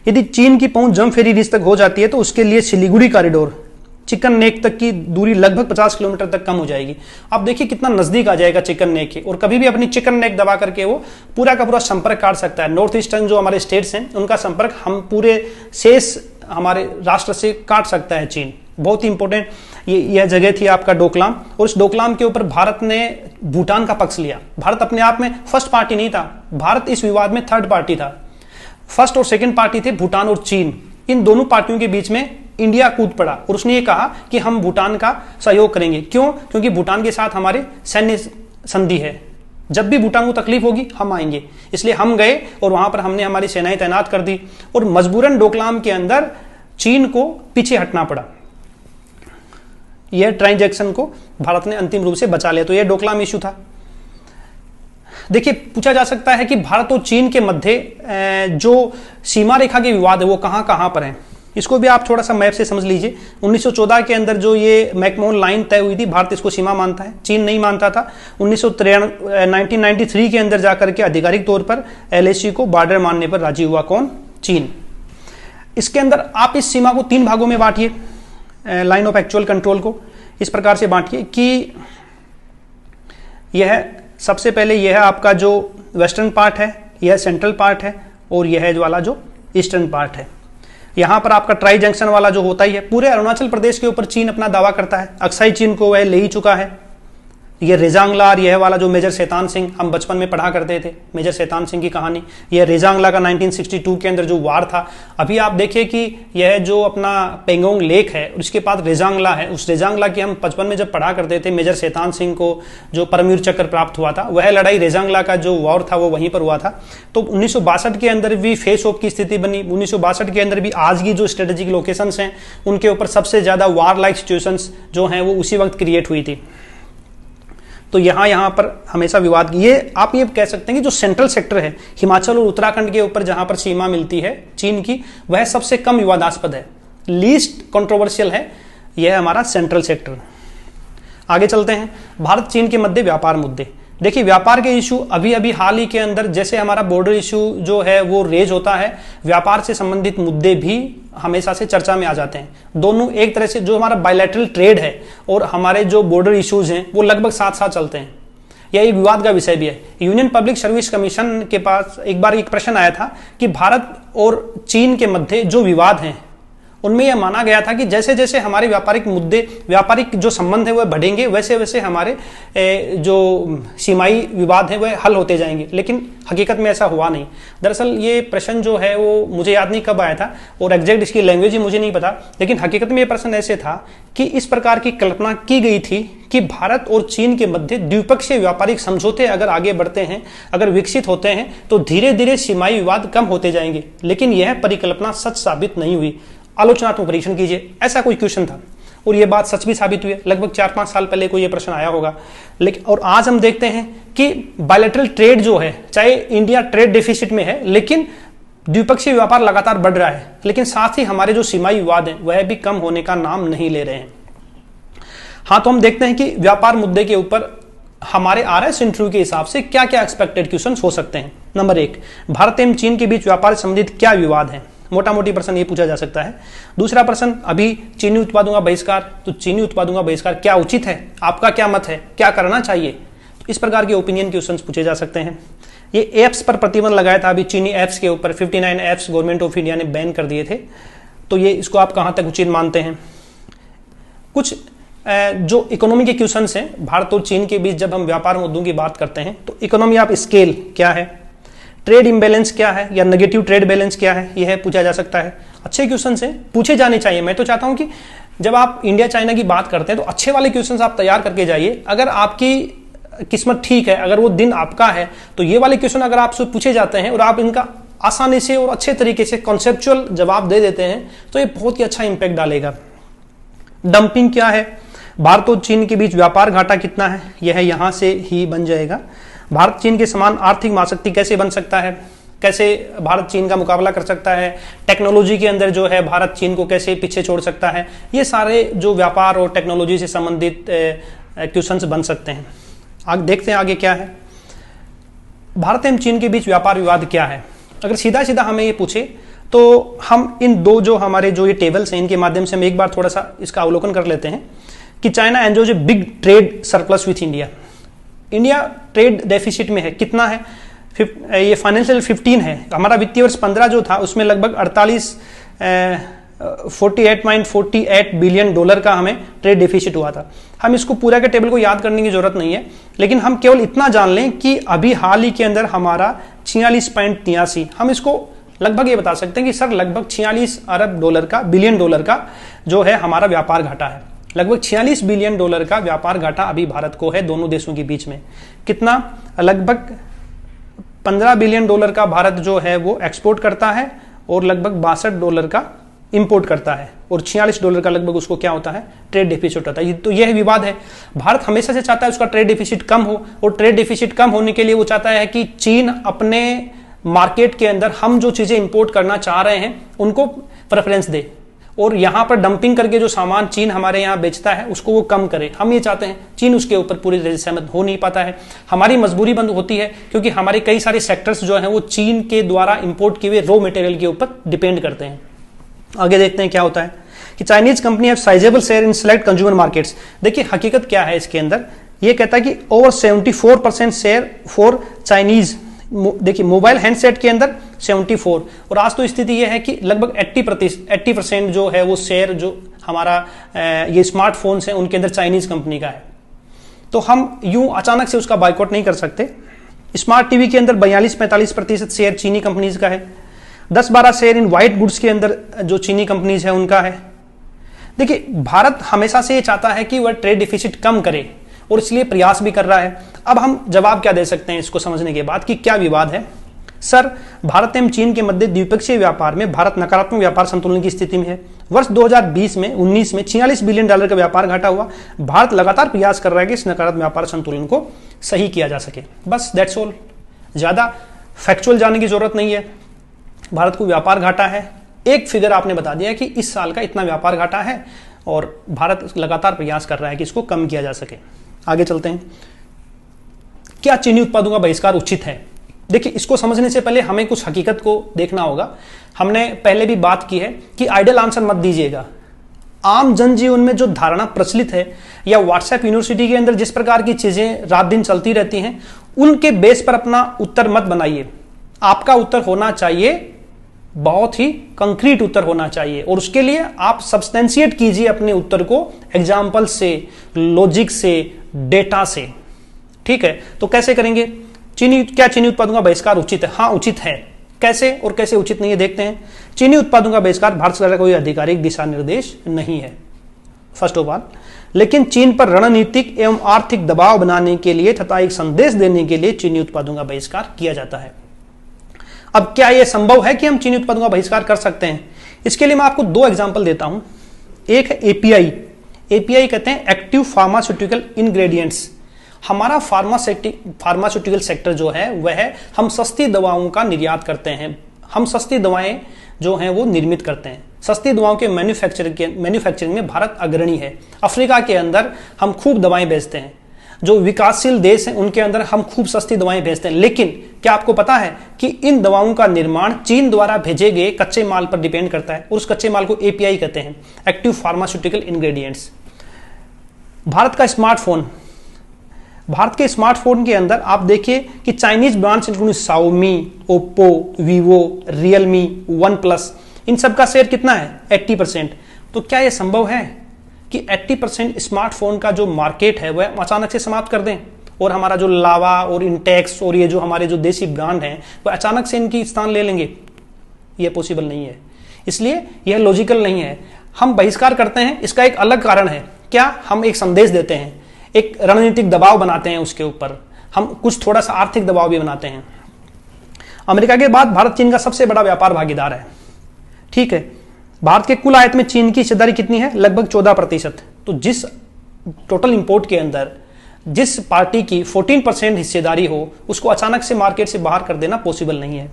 यदि चीन की पहुंच जमफेरी रिज तक हो जाती है तो उसके लिए सिलीगुड़ी कॉरिडोर, चिकन नेक तक की दूरी लगभग 50 किलोमीटर तक कम हो जाएगी। आप देखिए कितना नजदीक आ जाएगा चिकन नेक के, और कभी भी अपनी चिकन नेक दबा करके वो पूरा का पूरा संपर्क काट सकता है। नॉर्थ ईस्टर्न जो हमारे स्टेट्स हैं उनका संपर्क हम पूरे शेष हमारे राष्ट्र से काट सकता है चीन। बहुत ही इंपॉर्टेंट यह जगह थी आपका डोकलाम, और इस डोकलाम के ऊपर भारत ने भूटान का पक्ष लिया। भारत अपने आप में फर्स्ट पार्टी नहीं था, भारत इस विवाद में थर्ड पार्टी था। फर्स्ट और सेकंड पार्टी थे भूटान और चीन। इन दोनों पार्टियों के बीच में इंडिया कूद पड़ा और उसने ये कहा कि हम भूटान का सहयोग करेंगे। क्यों? क्योंकि भूटान के साथ हमारे सैन्य संधि है, जब भी भूटान को तकलीफ होगी हम आएंगे। इसलिए हम गए और वहां पर हमने हमारी सेनाएं तैनात कर दी और मजबूरन डोकलाम के अंदर चीन को पीछे हटना पड़ा। यह ट्रांजैक्शन को भारत ने अंतिम रूप से बचा लिया। तो यह डोकलाम इशू था। देखिए पूछा जा सकता है कि भारत और चीन के मध्य जो सीमा रेखा के विवाद है वो कहां कहां पर है। इसको भी आप थोड़ा सा मैप से समझ लीजिए। 1914 के अंदर जो ये मैकमोहन लाइन तय हुई थी, भारत इसको सीमा मानता है, चीन नहीं मानता था। 1993 के अंदर जाकर के आधिकारिक तौर पर LAC को बॉर्डर मानने पर राजी हुआ। कौन? चीन। इसके अंदर आप इस सीमा को 3 भागों में बांटिए, लाइन ऑफ एक्चुअल कंट्रोल को इस प्रकार से बांटिए कि यह सबसे पहले यह आपका जो वेस्टर्न पार्ट है, यह सेंट्रल पार्ट है, और यह जो वाला जो ईस्टर्न पार्ट है। यहां पर आपका ट्राई जंक्शन वाला जो होता ही है। पूरे अरुणाचल प्रदेश के ऊपर चीन अपना दावा करता है। अक्साई चीन को वह ले ही चुका है। ये रेजांगला और यह वाला जो मेजर शैतान सिंह, हम बचपन में पढ़ा करते थे मेजर शैतान सिंह की कहानी, यह रेजांगला का 1962 के अंदर जो वार था। अभी आप देखिए कि यह जो अपना पेंगोंग लेक है उसके पास रेजांगला है। उस रेजांगला की हम बचपन में जब पढ़ा करते थे, मेजर शैतान सिंह को जो परमवीर चक्र प्राप्त हुआ था, वह लड़ाई रेजांगला का जो वॉर था वो वहीं पर हुआ था। तो 1962 के अंदर भी फेस ऑफ की स्थिति बनी। 1962 के अंदर भी आज की जो स्ट्रेटेजिक लोकेशंस हैं उनके ऊपर सबसे ज्यादा वार लाइक सिचुएशंस जो हैं वो उसी वक्त क्रिएट हुई थी। तो यहां पर हमेशा विवाद, ये आप ये कह सकते हैं कि जो सेंट्रल सेक्टर है हिमाचल और उत्तराखंड के ऊपर जहां पर सीमा मिलती है चीन की, वह सबसे कम विवादास्पद है, लीस्ट कंट्रोवर्शियल है, यह हमारा सेंट्रल सेक्टर। आगे चलते हैं, भारत चीन के मध्य व्यापार मुद्दे। देखिए व्यापार के इशू अभी अभी हाल ही के अंदर जैसे हमारा बॉर्डर इशू जो है वो रेज होता है, व्यापार से संबंधित मुद्दे भी हमेशा से चर्चा में आ जाते हैं। दोनों एक तरह से जो हमारा बायलैटरल ट्रेड है और हमारे जो बॉर्डर इश्यूज हैं वो लगभग साथ साथ चलते हैं। यह एक विवाद का विषय भी है। यूनियन पब्लिक सर्विस कमीशन के पास एक बार एक प्रश्न आया था कि भारत और चीन के मध्य जो विवाद हैं उनमें यह माना गया था कि जैसे जैसे हमारे व्यापारिक मुद्दे, व्यापारिक जो संबंध है वह बढ़ेंगे, वैसे वैसे हमारे जो सीमाई विवाद है वह हल होते जाएंगे। लेकिन हकीकत में ऐसा हुआ नहीं। दरअसल ये प्रश्न जो है वो मुझे याद नहीं कब आया था और एग्जैक्ट इसकी लैंग्वेज ही मुझे नहीं पता, लेकिन हकीकत में ये प्रश्न ऐसे था कि इस प्रकार की कल्पना की गई थी कि भारत और चीन के मध्य द्विपक्षीय व्यापारिक समझौते अगर आगे बढ़ते हैं, अगर विकसित होते हैं, तो धीरे धीरे सीमाई विवाद कम होते जाएंगे। लेकिन यह परिकल्पना सच साबित नहीं हुई। आलोचनात्मक परीक्षण कीजिए, ऐसा कोई क्वेश्चन था और यह बात सच भी साबित हुई है। लगभग 4-5 साल पहले कोई यह प्रश्न आया होगा। लेकिन और आज हम देखते हैं कि बायलैटरल ट्रेड जो है, चाहे इंडिया ट्रेड डेफिसिट में है, लेकिन द्विपक्षीय व्यापार लगातार बढ़ रहा है, लेकिन साथ ही हमारे जो सीमाई विवाद हैं वह भी कम होने का नाम नहीं ले रहे हैं। हाँ, तो हम देखते हैं कि व्यापार मुद्दे के ऊपर हमारे RS इंटरव्यू के हिसाब से क्या क्या एक्सपेक्टेड क्वेश्चन हो सकते हैं। नंबर 1, भारत एवं चीन के बीच व्यापार संबंधित क्या विवाद है? मोटा मोटी प्रश्न ये पूछा जा सकता है। दूसरा प्रश्न, अभी चीनी उत्पादों का बहिष्कार, तो चीनी उत्पादों का बहिष्कार क्या उचित है? आपका क्या मत है? क्या करना चाहिए? तो इस प्रकार के ओपिनियन क्वेश्चन पूछे जा सकते हैं। ये एप्स पर प्रतिबंध लगाया था, अभी चीनी एप्स के ऊपर 59 एप्स गवर्नमेंट ऑफ इंडिया ने बैन कर दिए थे, तो ये इसको आप कहां तक उचित मानते हैं? कुछ जो इकोनॉमी के क्वेश्चंस हैं भारत और चीन के बीच, जब हम व्यापार मुद्दों की बात करते हैं तो इकोनॉमी ऑफ स्केल क्या है, ट्रेड इम्बैलेंस क्या है या नेगेटिव ट्रेड बैलेंस क्या है, यह पूछा जा सकता है। अच्छे क्वेश्चंस हैं, पूछे जाने चाहिए। मैं तो चाहता हूं कि जब आप इंडिया चाइना की बात करते हैं तो अच्छे वाले क्वेश्चंस आप तैयार करके जाइए। अगर आपकी किस्मत ठीक है, अगर वो दिन आपका है, तो ये वाले क्वेश्चन अगर आपसे पूछे जाते हैं और आप इनका आसानी से और अच्छे तरीके से कॉन्सेप्चुअल जवाब दे देते हैं तो ये बहुत ही अच्छा इंपैक्ट डालेगा। डंपिंग क्या है, भारत और चीन के बीच व्यापार घाटा कितना है, यह यहां से ही बन जाएगा। भारत चीन के समान आर्थिक महाशक्ति कैसे बन सकता है, कैसे भारत चीन का मुकाबला कर सकता है, टेक्नोलॉजी के अंदर जो है भारत चीन को कैसे पीछे छोड़ सकता है, ये सारे जो व्यापार और टेक्नोलॉजी से संबंधित क्वेश्चंस बन सकते हैं। आगे देखते हैं आगे क्या है। भारत एवं चीन के बीच व्यापार विवाद क्या है? अगर सीधा सीधा हमें ये पूछे तो हम इन दो जो हमारे जो ये टेबल्स हैं इनके माध्यम से हम एक बार थोड़ा सा इसका अवलोकन कर लेते हैं कि China enjoys a big trade surplus with India. India trade deficit में है, कितना है? ये फाइनेंशियल 15 है। हमारा वित्तीय वर्ष 15 जो था उसमें लगभग 48.48 बिलियन डॉलर का हमें ट्रेड डेफिसिट हुआ था। हम इसको पूरा के टेबल को याद करने की जरूरत नहीं है, लेकिन हम केवल इतना जान लें कि अभी हाल ही के अंदर हमारा 46.83, हम इसको लगभग ये बता सकते हैं कि सर लगभग 46 अरब डॉलर का, बिलियन डॉलर का जो है हमारा व्यापार घाटा है। लगभग 46 बिलियन डॉलर का व्यापार घाटा अभी भारत को है दोनों देशों के बीच में। कितना? लगभग 15 बिलियन डॉलर का भारत जो है वो एक्सपोर्ट करता है और लगभग 62 डॉलर का इंपोर्ट करता है और 46 डॉलर का लगभग उसको क्या होता है? ट्रेड डेफिसिट होता है। तो यह विवाद है। भारत हमेशा से चाहता है उसका ट्रेड डेफिसिट कम हो और ट्रेड डेफिसिट कम होने के लिए वो चाहता है कि चीन अपने मार्केट के अंदर हम जो चीजें इंपोर्ट करना चाह रहे हैं उनको प्रेफरेंस दे और यहां पर डंपिंग करके जो सामान चीन हमारे यहां बेचता है उसको वो कम करे। हम ये चाहते हैं, चीन उसके ऊपर पूरी तरह से सहमत हो नहीं पाता है। हमारी मजबूरी बंद होती है क्योंकि हमारे कई सारे सेक्टर्स जो हैं वो चीन के द्वारा इंपोर्ट किए हुए रॉ मटेरियल के ऊपर डिपेंड करते हैं। आगे देखते हैं क्या होता है कि Chinese company have sizeable share in select consumer markets. देखिए हकीकत क्या है इसके अंदर, ये कहता है कि ओवर 74% शेयर फॉर चाइनीज। देखिए मोबाइल हैंडसेट के अंदर 74 और आज तो स्थिति यह है कि लगभग 80% जो है वो शेयर जो हमारा ये स्मार्टफोन्स हैं उनके अंदर चाइनीज कंपनी का है। तो हम यूं अचानक से उसका बाइकआउट नहीं कर सकते। स्मार्ट टीवी के अंदर 42-45% शेयर चीनी कंपनीज का है। 10-12 शेयर इन व्हाइट गुड्स के अंदर जो चीनी कंपनीज है उनका है। देखिए भारत हमेशा से ये चाहता है कि वह ट्रेड डिफिसिट कम करे और इसलिए प्रयास भी कर रहा है। अब हम जवाब क्या दे सकते हैं इसको समझने के बाद कि क्या विवाद है? सर भारत एवं चीन के मध्य द्विपक्षीय व्यापार में भारत नकारात्मक व्यापार संतुलन की स्थिति में है। वर्ष 2020 में 19 में 46 बिलियन डॉलर का व्यापार घाटा हुआ। भारत लगातार प्रयास कर रहा है कि इस नकारात्मक व्यापार संतुलन को सही किया जा सके। बस दैट्स ऑल, ज्यादा फैक्चुअल जाने की जरूरत नहीं है। भारत को व्यापार घाटा है, एक फिगर आपने बता दिया कि इस साल का इतना व्यापार घाटा है और भारत लगातार प्रयास कर रहा है कि इसको कम किया जा सके। आगे चलते हैं। क्या चीनी उत्पादों का बहिष्कार उचित है? देखिए इसको समझने से पहले हमें कुछ हकीकत को देखना होगा। हमने पहले भी बात की है कि आइडियल आंसर मत दीजिएगा। आम जनजीवन में जो धारणा प्रचलित है या व्हाट्सएप यूनिवर्सिटी के अंदर जिस प्रकार की चीजें रात दिन चलती रहती हैं उनके बेस पर अपना उत्तर मत बनाइए। आपका उत्तर होना चाहिए बहुत ही कंक्रीट उत्तर होना चाहिए, और उसके लिए आप सब्सटेंशिएट कीजिए अपने उत्तर को एग्जाम्पल से, लॉजिक से, डेटा से। ठीक है, तो कैसे करेंगे? क्या चीनी उत्पादों का बहिष्कार उचित है? हाँ, उचित है। कैसे और कैसे उचित नहीं है देखते हैं। चीनी उत्पादों का बहिष्कार भारत सरकार का कोई आधिकारिक दिशा निर्देश नहीं है, फर्स्ट ऑफ ऑल, लेकिन चीन पर रणनीतिक एवं आर्थिक दबाव बनाने के लिए तथा एक संदेश देने के लिए चीनी उत्पादों का बहिष्कार किया जाता है। अब क्या यह संभव है कि हम चीनी उत्पादों का बहिष्कार कर सकते हैं? इसके लिए मैं आपको दो एग्जांपल देता हूं। एक है एपीआई। एपीआई कहते हैं एक्टिव फार्मास्यूटिकल इंग्रेडिएंट्स। हमारा फार्मास्यूटिकल सेक्टर जो है वह हम सस्ती दवाओं का निर्यात करते हैं, हम सस्ती दवाएं जो हैं वो निर्मित करते हैं। सस्ती दवाओं के मैन्युफैक्चरिंग में भारत अग्रणी है। अफ्रीका के अंदर हम खूब दवाएं बेचते हैं, जो विकासशील देश हैं उनके अंदर हम खूब सस्ती दवाएं बेचते हैं। लेकिन क्या आपको पता है कि इन दवाओं का निर्माण चीन द्वारा भेजे गए कच्चे माल पर डिपेंड करता है, और उस कच्चे माल को एपीआई कहते हैं, एक्टिव फार्मास्यूटिकल इंग्रेडिएंट्स। भारत के स्मार्टफोन के अंदर आप देखिए कि Chinese brands including Xiaomi, Oppo, Vivo, Realme, OnePlus, इन सब का शेयर कितना है? 80%। तो क्या यह संभव है कि 80% स्मार्टफोन का जो मार्केट है वह अचानक से समाप्त कर दें, और हमारा जो लावा और इंटेक्स और ये जो हमारे जो देसी ब्रांड हैं वह अचानक से इनकी स्थान ले लेंगे? यह पॉसिबल नहीं है, इसलिए यह लॉजिकल नहीं है। हम बहिष्कार करते हैं, इसका एक अलग कारण है। क्या? हम एक संदेश देते हैं, एक रणनीतिक दबाव बनाते हैं उसके ऊपर, हम कुछ थोड़ा सा आर्थिक दबाव भी बनाते हैं। अमेरिका के बाद भारत चीन का सबसे बड़ा व्यापार भागीदार है। ठीक है, भारत के कुल आयात में चीन की हिस्सेदारी कितनी है? लगभग 14%। तो जिस टोटल इंपोर्ट के अंदर जिस पार्टी की 14% हिस्सेदारी हो, उसको अचानक से मार्केट से बाहर कर देना पॉसिबल नहीं है।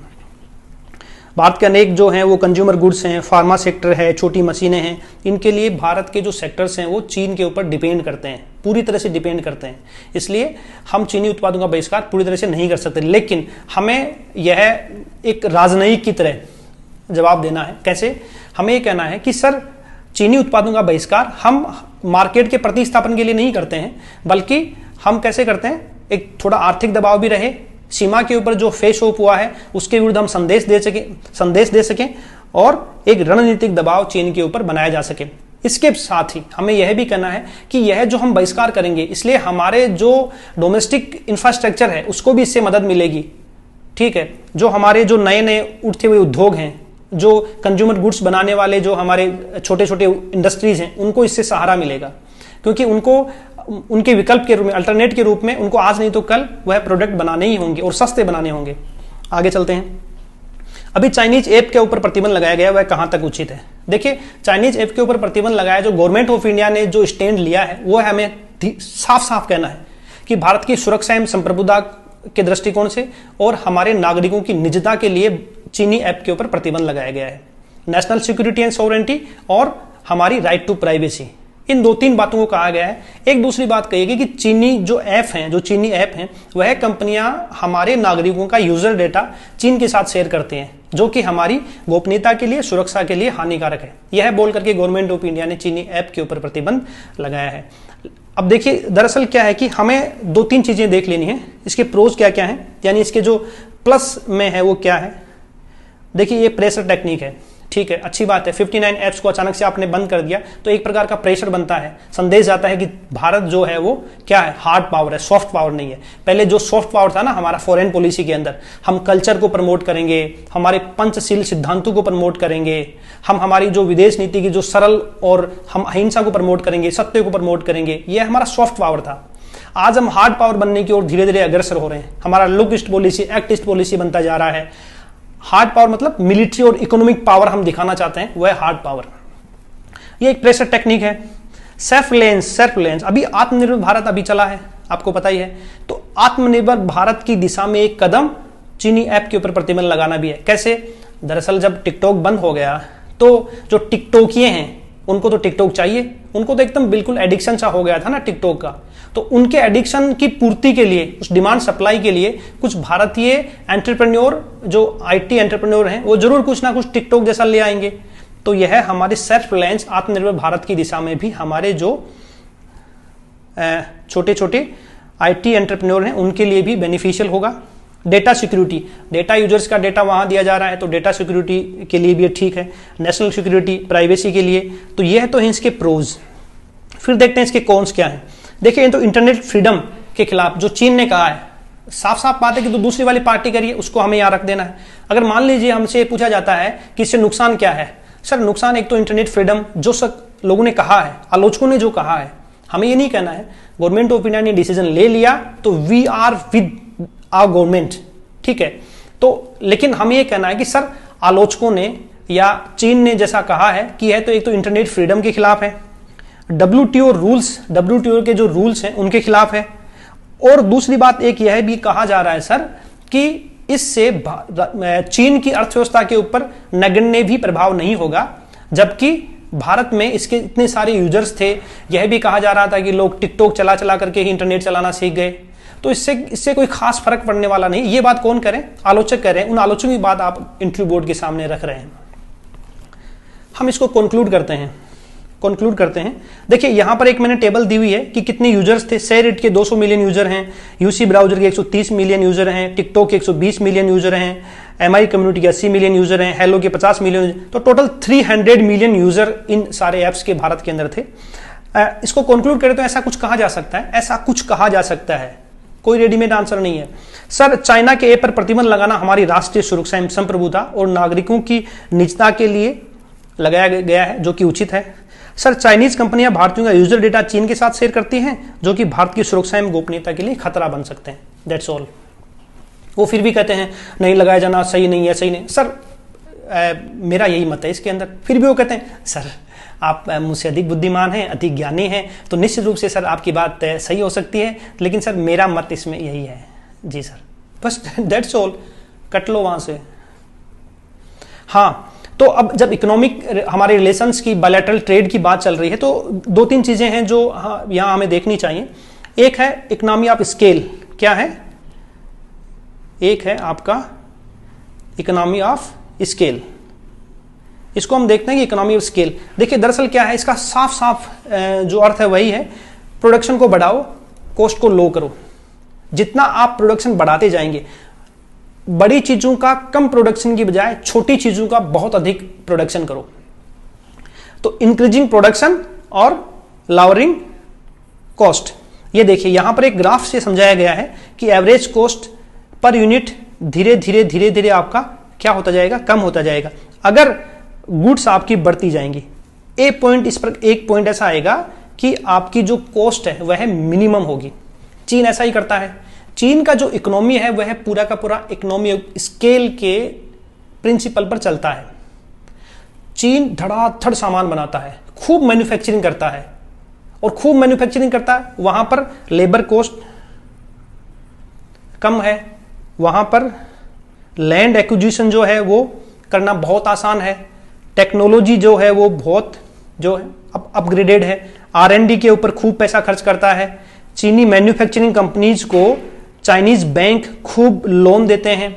भारत के अनेक जो हैं वो कंज्यूमर गुड्स हैं, फार्मा सेक्टर है, छोटी मशीनें हैं, इनके लिए भारत के जो सेक्टर्स हैं वो चीन के ऊपर डिपेंड करते हैं, पूरी तरह से डिपेंड करते हैं। इसलिए हम चीनी उत्पादों का बहिष्कार पूरी तरह से नहीं कर सकते, लेकिन हमें यह एक राजनयिक की तरह जवाब देना है। कैसे? हमें यह कहना है कि सर, चीनी उत्पादों का बहिष्कार हम मार्केट के प्रतिस्थापन के लिए नहीं करते हैं, बल्कि हम कैसे करते हैं, एक थोड़ा आर्थिक दबाव भी रहे, सीमा के ऊपर जो फेस ऑफ हुआ है उसके विरुद्ध हम संदेश दे सकें और एक रणनीतिक दबाव चीन के ऊपर बनाया जा सके। इसके साथ ही हमें यह भी कहना है कि यह जो हम बहिष्कार करेंगे, इसलिए हमारे जो डोमेस्टिक इंफ्रास्ट्रक्चर है उसको भी इससे मदद मिलेगी। ठीक है, जो हमारे जो नए नए उठते हुए उद्योग हैं, जो कंज्यूमर गुड्स बनाने वाले जो हमारे छोटे छोटे इंडस्ट्रीज हैं, उनको इससे सहारा मिलेगा, क्योंकि उनको उनके विकल्प के रूप में, अल्टरनेट के रूप में उनको आज नहीं तो कल वह प्रोडक्ट बनाने ही होंगे और सस्ते बनाने होंगे। आगे चलते हैं। अभी चाइनीज ऐप के ऊपर प्रतिबंध लगाया गया, वह कहां तक उचित है? देखिए, चाइनीज ऐप के ऊपर प्रतिबंध लगाया, जो गवर्नमेंट ऑफ इंडिया ने जो स्टैंड लिया है वो हमें साफ साफ कहना है कि भारत की सुरक्षा एवं संप्रभुता के दृष्टिकोण से और हमारे नागरिकों की निजता के लिए चीनी ऐप के ऊपर प्रतिबंध लगाया गया है। नेशनल सिक्योरिटी एंड सॉवरेंटी और हमारी राइट टू प्राइवेसी, इन दो तीन बातों को कहा गया है। एक दूसरी बात कही गई कि चीनी जो चीनी ऐप हैं, वह कंपनियां हमारे नागरिकों का यूजर डेटा चीन के साथ शेयर करते हैं, जो कि हमारी गोपनीयता के लिए, सुरक्षा के लिए हानिकारक है। यह बोल करके गवर्नमेंट ऑफ इंडिया ने चीनी ऐप के ऊपर प्रतिबंध लगाया है। अब देखिए, दरअसल क्या है कि हमें दो तीन चीजें देख लेनी है, इसके प्रोज क्या क्या है, यानी इसके जो प्लस में है वो क्या है। देखिए, ये प्रेशर टेक्निक है। ठीक है, अच्छी बात है। 59 ऐप्स को अचानक से आपने बंद कर दिया तो एक प्रकार का प्रेशर बनता है, संदेश जाता है कि भारत जो है वो क्या है, हार्ड पावर है, सॉफ्ट पावर नहीं है। पहले जो सॉफ्ट पावर था ना हमारा फॉरेन पॉलिसी के अंदर, हम कल्चर को प्रमोट करेंगे, हमारे पंचशील सिद्धांतों को प्रमोट करेंगे, हम हमारी जो विदेश नीति की जो सरल और हम अहिंसा को प्रमोट करेंगे, सत्य को प्रमोट करेंगे, यह हमारा सॉफ्ट पावर था। आज हम हार्ड पावर बनने की ओर धीरे धीरे अग्रसर हो रहे हैं। हमारा look east policy, act east policy बनता जा रहा है। हार्ड पावर मतलब मिलिट्री और इकोनॉमिक पावर हम दिखाना चाहते हैं, वह हार्ड पावर। ये एक प्रेशर टेक्निक है। सेल्फ रिलायंस, अभी आत्मनिर्भर भारत अभी चला है, आपको पता ही है। तो आत्मनिर्भर भारत की दिशा में एक कदम चीनी ऐप के ऊपर प्रतिबंध लगाना भी है। कैसे? दरअसल जब टिकटॉक बंद हो गया तो जो टिकटॉकिए हैं उनको तो टिकटॉक चाहिए, उनको तो एकदम बिल्कुल एडिक्शन सा हो गया था ना टिकटॉक का। तो उनके एडिक्शन की पूर्ति के लिए, उस डिमांड सप्लाई के लिए कुछ भारतीय एंटरप्रेन्योर, जो आईटी एंटरप्रेन्योर हैं, वो जरूर कुछ ना कुछ टिकटॉक जैसा ले आएंगे। तो यह हमारे सेल्फ रिलायंस, आत्मनिर्भर भारत की दिशा में भी हमारे जो छोटे छोटे आईटी एंटरप्रेन्योर हैं उनके लिए भी बेनिफिशियल होगा। डेटा सिक्योरिटी, डेटा यूजर्स का डेटा वहां दिया जा रहा है तो डेटा सिक्योरिटी के लिए भी ठीक है। नेशनल सिक्योरिटी, प्राइवेसी के लिए, तो ये है तो इसके प्रोज। फिर देखते हैं इसके कॉन्स क्या है। देखिए, तो इंटरनेट फ्रीडम के खिलाफ जो चीन ने कहा है, साफ साफ बात है कि तो दूसरी वाली पार्टी करिए, उसको हमें यहाँ रख देना है। अगर मान लीजिए हमसे पूछा जाता है कि इससे नुकसान क्या है, सर नुकसान एक तो इंटरनेट फ्रीडम, जो सब लोगों ने कहा है, आलोचकों ने जो कहा है, हमें ये नहीं कहना है। गवर्नमेंट ऑफ इंडिया ने डिसीजन ले लिया तो we are with our government, ठीक है। तो लेकिन हमें ये कहना है कि सर आलोचकों ने या चीन ने जैसा कहा है कि है तो एक तो इंटरनेट फ्रीडम के खिलाफ है, WTO रूल्स, WTO के जो रूल्स हैं उनके खिलाफ है, और दूसरी बात एक यह भी कहा जा रहा है सर कि इससे चीन की अर्थव्यवस्था के ऊपर नगण्य भी प्रभाव नहीं होगा, जबकि भारत में इसके इतने सारे यूजर्स थे। यह भी कहा जा रहा था कि लोग टिकटॉक चला चला करके ही इंटरनेट चलाना सीख गए, तो इससे कोई खास फर्क पड़ने वाला नहीं। ये बात कौन करें? आलोचक कह रहे हैं। उन आलोचकों की बात आप इंटरव्यू बोर्ड के सामने रख रहे हैं। हम इसको कंक्लूड करते हैं। देखिए यहां पर एक मैंने टेबल दी हुई है कि कितने यूजर्स थे। शेयरइट के 200 मिलियन यूजर हैं, यूसी ब्राउजर के 130 मिलियन यूजर हैं, टिकटॉक के 120 मिलियन यूजर हैं, एमआई कम्युनिटी के 80 मिलियन यूजर हैं, हेलो के 50 मिलियन, तो टोटल 300 मिलियन यूजर इन सारे ऐप्स के भारत के अंदर थे। इसको कंक्लूड करें तो ऐसा कुछ कहा जा सकता है, कोई रेडीमेड आंसर नहीं है। सर चाइना के ऐप पर प्रतिबंध लगाना हमारी राष्ट्रीय सुरक्षा एवं संप्रभुता और नागरिकों की निजता के लिए लगाया गया है, जो कि उचित है। सर चाइनीज कंपनियां भारतीयों का यूजर डेटा चीन के साथ शेयर करती हैं, जो कि भारत की सुरक्षा एवं गोपनीयता के लिए खतरा बन सकते हैं। That's all. वो फिर भी कहते हैं नहीं लगाया जाना सही नहीं है, सही नहीं। सर मेरा यही मत है इसके अंदर। फिर भी वो कहते हैं सर आप मुझसे अधिक बुद्धिमान हैं, अधिक ज्ञानी हैं, तो निश्चित रूप से सर आपकी बात सही हो सकती है, लेकिन सर मेरा मत इसमें यही है। जी सर, बस दैट्स ऑल, कट लो वहां से। हाँ, तो अब जब इकोनॉमिक हमारे रिलेशंस की, बायलैटरल ट्रेड की बात चल रही है, तो दो तीन चीजें हैं जो यहां हमें देखनी चाहिए। एक है इकोनॉमी ऑफ स्केल। क्या है? एक है आपका इकोनॉमी ऑफ स्केल। इसको हम देखते हैं कि इकोनॉमी ऑफ स्केल, देखिए दरअसल क्या है, इसका साफ साफ जो अर्थ है वही है, प्रोडक्शन को बढ़ाओ, कॉस्ट को लो करो। जितना आप प्रोडक्शन बढ़ाते जाएंगे, बड़ी चीजों का कम प्रोडक्शन की बजाय छोटी चीजों का बहुत अधिक प्रोडक्शन करो, तो इंक्रीजिंग प्रोडक्शन और लॉवरिंग कॉस्ट। ये देखिए यहां पर एक ग्राफ से समझाया गया है कि एवरेज कॉस्ट पर यूनिट धीरे धीरे आपका क्या होता जाएगा? कम होता जाएगा, अगर गुड्स आपकी बढ़ती जाएंगी। एक पॉइंट ऐसा आएगा कि आपकी जो कॉस्ट है वह मिनिमम होगी। चीन ऐसा ही करता है। चीन का जो इकोनॉमी है वह पूरा का पूरा इकोनॉमी स्केल के प्रिंसिपल पर चलता है। चीन धड़ाधड़ सामान बनाता है, खूब मैन्युफैक्चरिंग करता है, और खूब मैन्युफैक्चरिंग करता है, वहां पर लेबर कॉस्ट कम है, वहां पर लैंड एक्विजिशन जो है वो करना बहुत आसान है, टेक्नोलॉजी जो है वो बहुत जो है अपग्रेडेड है, R&D के ऊपर खूब पैसा खर्च करता है। चीनी मैन्युफैक्चरिंग कंपनीज को चाइनीज बैंक खूब लोन देते हैं,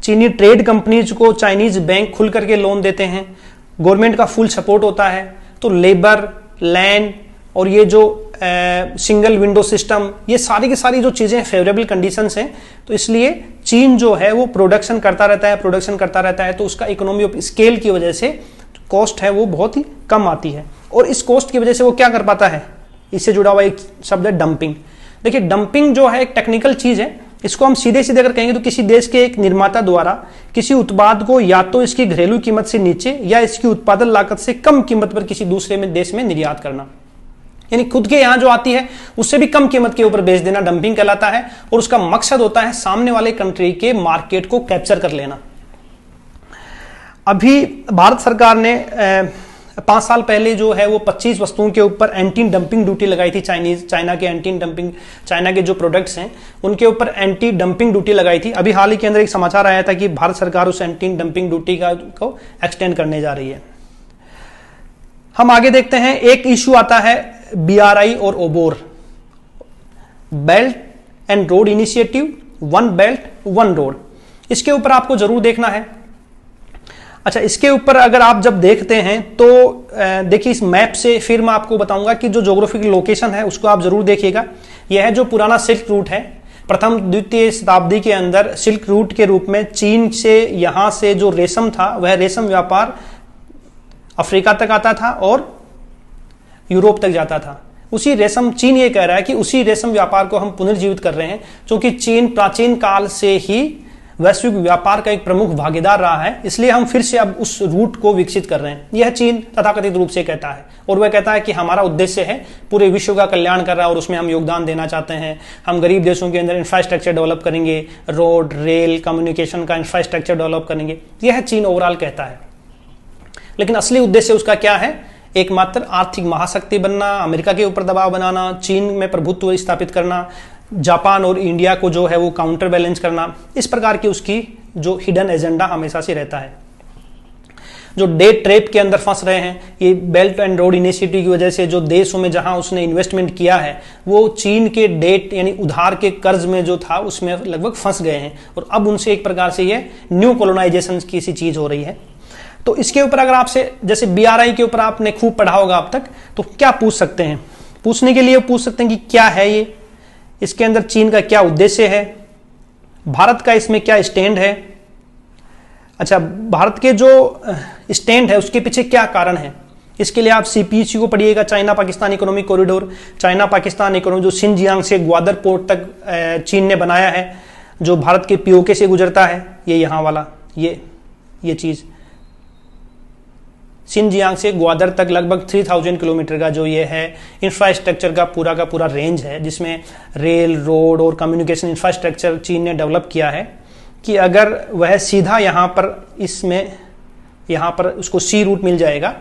चीनी ट्रेड कंपनीज को चाइनीज बैंक खुल करके लोन देते हैं, गवर्नमेंट का फुल सपोर्ट होता है। तो लेबर, लैंड और ये जो सिंगल विंडो सिस्टम, ये सारी की सारी जो चीजें फेवरेबल कंडीशंस हैं, तो इसलिए चीन जो है वो प्रोडक्शन करता रहता है, तो उसका इकोनॉमी ऑफ स्केल की वजह से कॉस्ट है वो बहुत ही कम आती है, और इस कॉस्ट की वजह से वो क्या कर पाता है, इससे जुड़ा हुआ एक शब्द है डंपिंग। देखिए डंपिंग जो है एक टेक्निकल चीज है, इसको हम सीधे अगर कहेंगे तो किसी देश के एक निर्माता द्वारा किसी उत्पाद को या तो इसकी घरेलू कीमत से नीचे या इसकी उत्पादन लागत से कम कीमत पर किसी दूसरे देश में निर्यात करना, यानी खुद के यहां जो आती है उससे भी कम कीमत के ऊपर बेच देना, डंपिंग कहलाता है। और उसका मकसद होता है सामने वाले कंट्री के मार्केट को कैप्चर कर लेना। अभी भारत सरकार ने 5 साल पहले जो है वो 25 वस्तुओं के ऊपर एंटी डंपिंग ड्यूटी लगाई थी। चाइना के जो प्रोडक्ट्स हैं उनके ऊपर एंटी डंपिंग ड्यूटी लगाई थी। अभी हाल ही के अंदर एक समाचार आया था कि भारत सरकार उस एंटी डंपिंग ड्यूटी को एक्सटेंड करने जा रही है। हम आगे देखते हैं, एक इश्यू आता है BRI और OBOR, belt and road initiative, one belt one road. इसके ऊपर आपको जरूर देखना है। अच्छा, इसके ऊपर अगर आप जब देखते हैं तो देखिए इस मैप से फिर मैं आपको बताऊंगा कि जो ज्योग्राफिकल लोकेशन है उसको आप जरूर देखिएगा। यह है जो पुराना सिल्क रूट है, प्रथम द्वितीय शताब्दी के अंदर सिल्क रूट के रूप में चीन से यहाँ से जो रेशम था वह रेशम व्यापार अफ्रीका तक आता था और यूरोप तक जाता था। उसी रेशम, चीन ये कह रहा है कि उसी रेशम व्यापार को हम पुनर्जीवित कर रहे हैं, क्योंकि चीन प्राचीन काल से ही वैश्विक व्यापार का एक प्रमुख भागीदार रहा है, इसलिए हम फिर से अब उस रूट को विकसित कर रहे हैं। यह चीन तथाकथित रूप से कहता है, और वह कहता है कि हमारा उद्देश्य है पूरे विश्व का कल्याण कर रहा है और उसमें हम योगदान देना चाहते हैं। हम गरीब देशों के अंदर इंफ्रास्ट्रक्चर डेवलप करेंगे, रोड, रेल, कम्युनिकेशन का इंफ्रास्ट्रक्चर डेवलप करेंगे, यह चीन ओवरऑल कहता है। लेकिन असली उद्देश्य उसका क्या है? एकमात्र आर्थिक महाशक्ति बनना, अमेरिका के ऊपर दबाव बनाना, चीन में प्रभुत्व स्थापित करना, जापान और इंडिया को जो है वो काउंटर बैलेंस करना, इस प्रकार की उसकी जो हिडन एजेंडा हमेशा से रहता है। जो डेट ट्रैप के अंदर फंस रहे हैं, ये बेल्ट एंड रोड इनिशिएटिव की वजह से जो देशों में जहां उसने इन्वेस्टमेंट किया है वो चीन के डेट यानी उधार के कर्ज में जो था उसमें लगभग फंस गए हैं, और अब उनसे एक प्रकार से ये न्यू कोलोनाइजेशन की सी चीज हो रही है। तो इसके ऊपर अगर आपसे, जैसे BRI के ऊपर आपने खूब पढ़ा होगा अब तक, तो क्या पूछ सकते हैं? पूछने के लिए पूछ सकते हैं कि क्या है ये, इसके अंदर चीन का क्या उद्देश्य है, भारत का इसमें क्या स्टैंड है। अच्छा, भारत के जो स्टैंड है उसके पीछे क्या कारण है, इसके लिए आप CPEC को पढ़िएगा, China Pakistan economic corridor. China Pakistan economic जो सिनजियांग से ग्वादर पोर्ट तक चीन ने बनाया है, जो भारत के POK से गुजरता है, ये यहाँ वाला ये चीज सिनजियांग से ग्वादर तक लगभग 3000 किलोमीटर का जो ये है इंफ्रास्ट्रक्चर का पूरा रेंज है, जिसमें रेल, रोड और कम्युनिकेशन इंफ्रास्ट्रक्चर चीन ने डेवलप किया है कि अगर वह सीधा यहाँ पर उसको सी रूट मिल जाएगा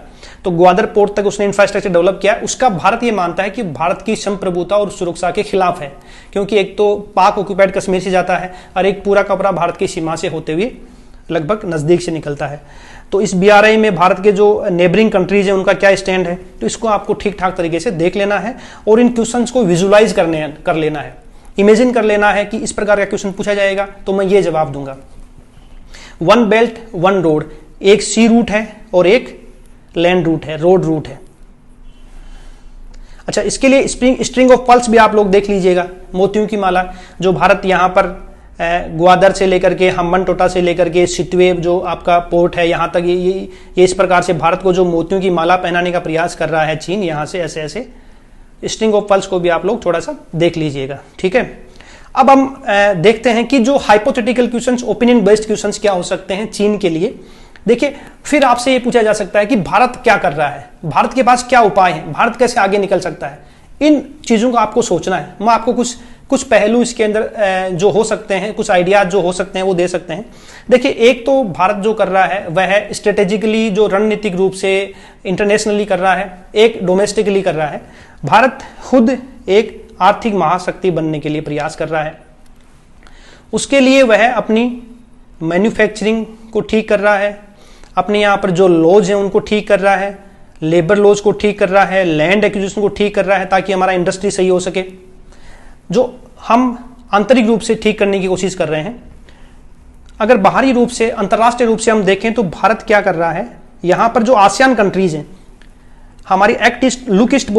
तो ग्वादर पोर्ट तक उसने इंफ्रास्ट्रक्चर डेवलप किया। उसका भारत ये मानता है कि भारत की संप्रभुता और सुरक्षा के खिलाफ है, क्योंकि एक तो पाक ऑक्यूपाइड कश्मीर से जाता है और एक पूरा का पूरा भारत की सीमा से होते हुए लगभग नजदीक से निकलता है। तो इस BRI में भारत के जो नेबरिंग कंट्रीज हैं उनका क्या स्टैंड है, तो इसको आपको ठीक ठाक तरीके से देख लेना है और इन क्वेश्चंस को विजुलाइज कर लेना है, इमेजिन कर लेना है कि इस प्रकार का क्वेश्चन पूछा जाएगा तो मैं ये जवाब दूंगा। वन बेल्ट वन रोड, एक सी रूट है और एक लैंड रूट है, रोड रूट है। अच्छा, इसके लिए स्ट्रिंग ऑफ पर्ल्स भी आप लोग देख लीजिएगा, मोतियों की माला, जो भारत यहाँ पर ग्वादर से लेकर के हम्बनटोटा से लेकर के सितवे जो आपका पोर्ट है यहाँ तक, ये इस प्रकार से भारत को जो मोतियों की माला पहनाने का प्रयास कर रहा है चीन, यहाँ से ऐसे ऐसे स्ट्रिंग ऑफ पर्ल्स को भी आप लोग थोड़ा सा देख लीजिएगा। ठीक है, अब हम देखते हैं कि जो hypothetical questions, opinion based questions क्या हो सकते हैं चीन के लिए। देखिए, फिर आपसे ये पूछा जा सकता है कि भारत क्या कर रहा है, भारत के पास क्या उपाय है, भारत कैसे आगे निकल सकता है। इन चीजों को आपको सोचना है। मैं आपको कुछ पहलू इसके अंदर जो हो सकते हैं, कुछ आइडियाज जो हो सकते हैं वो दे सकते हैं। देखिए, एक तो भारत जो कर रहा है वह है स्ट्रेटेजिकली, जो रणनीतिक रूप से इंटरनेशनली कर रहा है, एक डोमेस्टिकली कर रहा है। भारत खुद एक आर्थिक महाशक्ति बनने के लिए प्रयास कर रहा है। उसके लिए वह अपनी मैन्युफैक्चरिंग को ठीक कर रहा है, अपने यहाँ पर जो लॉज हैं उनको ठीक कर रहा है, लेबर लॉज को ठीक कर रहा है, लैंड एक्विजिशन को ठीक कर रहा है, ताकि हमारा इंडस्ट्री सही हो सके, जो हम आंतरिक रूप से ठीक करने की कोशिश कर रहे हैं। अगर बाहरी रूप से, अंतर्राष्ट्रीय रूप से हम देखें तो भारत क्या कर रहा है, यहाँ पर जो आसियान कंट्रीज हैं, हमारी act east look east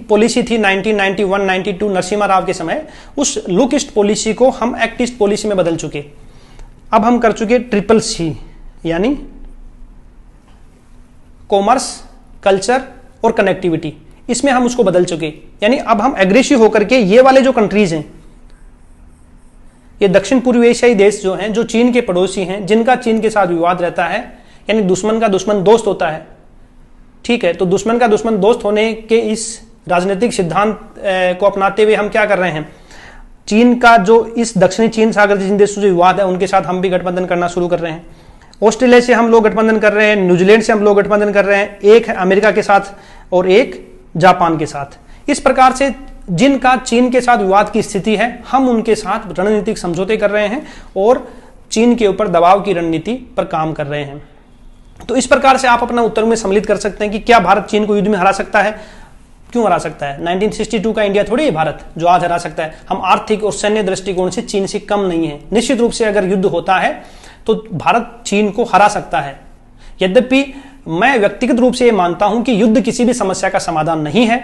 policy थी 1991-92 नरसिम्हा राव के समय, उस लुक ईस्ट पॉलिसी को हम एक्ट ईस्ट पॉलिसी में बदल चुके। अब हम कर चुके CCC, यानी कॉमर्स, कल्चर और कनेक्टिविटी, इसमें हम उसको बदल चुके। यानी अब हम एग्रेसिव होकर के ये वाले जो कंट्रीज हैं, ये दक्षिण पूर्वी एशियाई देश जो हैं, जो चीन के पड़ोसी हैं, जिनका चीन के साथ विवाद रहता है, यानी दुश्मन का दुश्मन दोस्त होता है। ठीक है, तो दुश्मन का दुश्मन दोस्त होने के इस राजनीतिक सिद्धांत को अपनाते हुए हम क्या कर रहे हैं, चीन का जो इस दक्षिणी चीन सागर जिन देशों से विवाद है उनके साथ हम भी गठबंधन करना शुरू कर रहे हैं। ऑस्ट्रेलिया से हम लोग गठबंधन कर रहे हैं, न्यूजीलैंड से हम लोग गठबंधन कर रहे हैं, एक है अमेरिका के साथ और एक जापान के साथ। इस प्रकार से जिनका चीन के साथ विवाद की स्थिति है, हम उनके साथ रणनीतिक समझौते कर रहे हैं और चीन के ऊपर दबाव की रणनीति पर काम कर रहे हैं। तो इस प्रकार से आप अपना उत्तर में सम्मिलित कर सकते हैं कि क्या भारत चीन को युद्ध में हरा सकता है, क्यों हरा सकता है। 1962 का इंडिया थोड़ी है भारत जो आज हरा सकता है। हम आर्थिक और सैन्य दृष्टिकोण से चीन से कम नहीं है। निश्चित रूप से अगर युद्ध होता है तो भारत चीन को हरा सकता है। यद्यपि मैं व्यक्तिगत रूप से ये मानता हूं कि युद्ध किसी भी समस्या का समाधान नहीं है,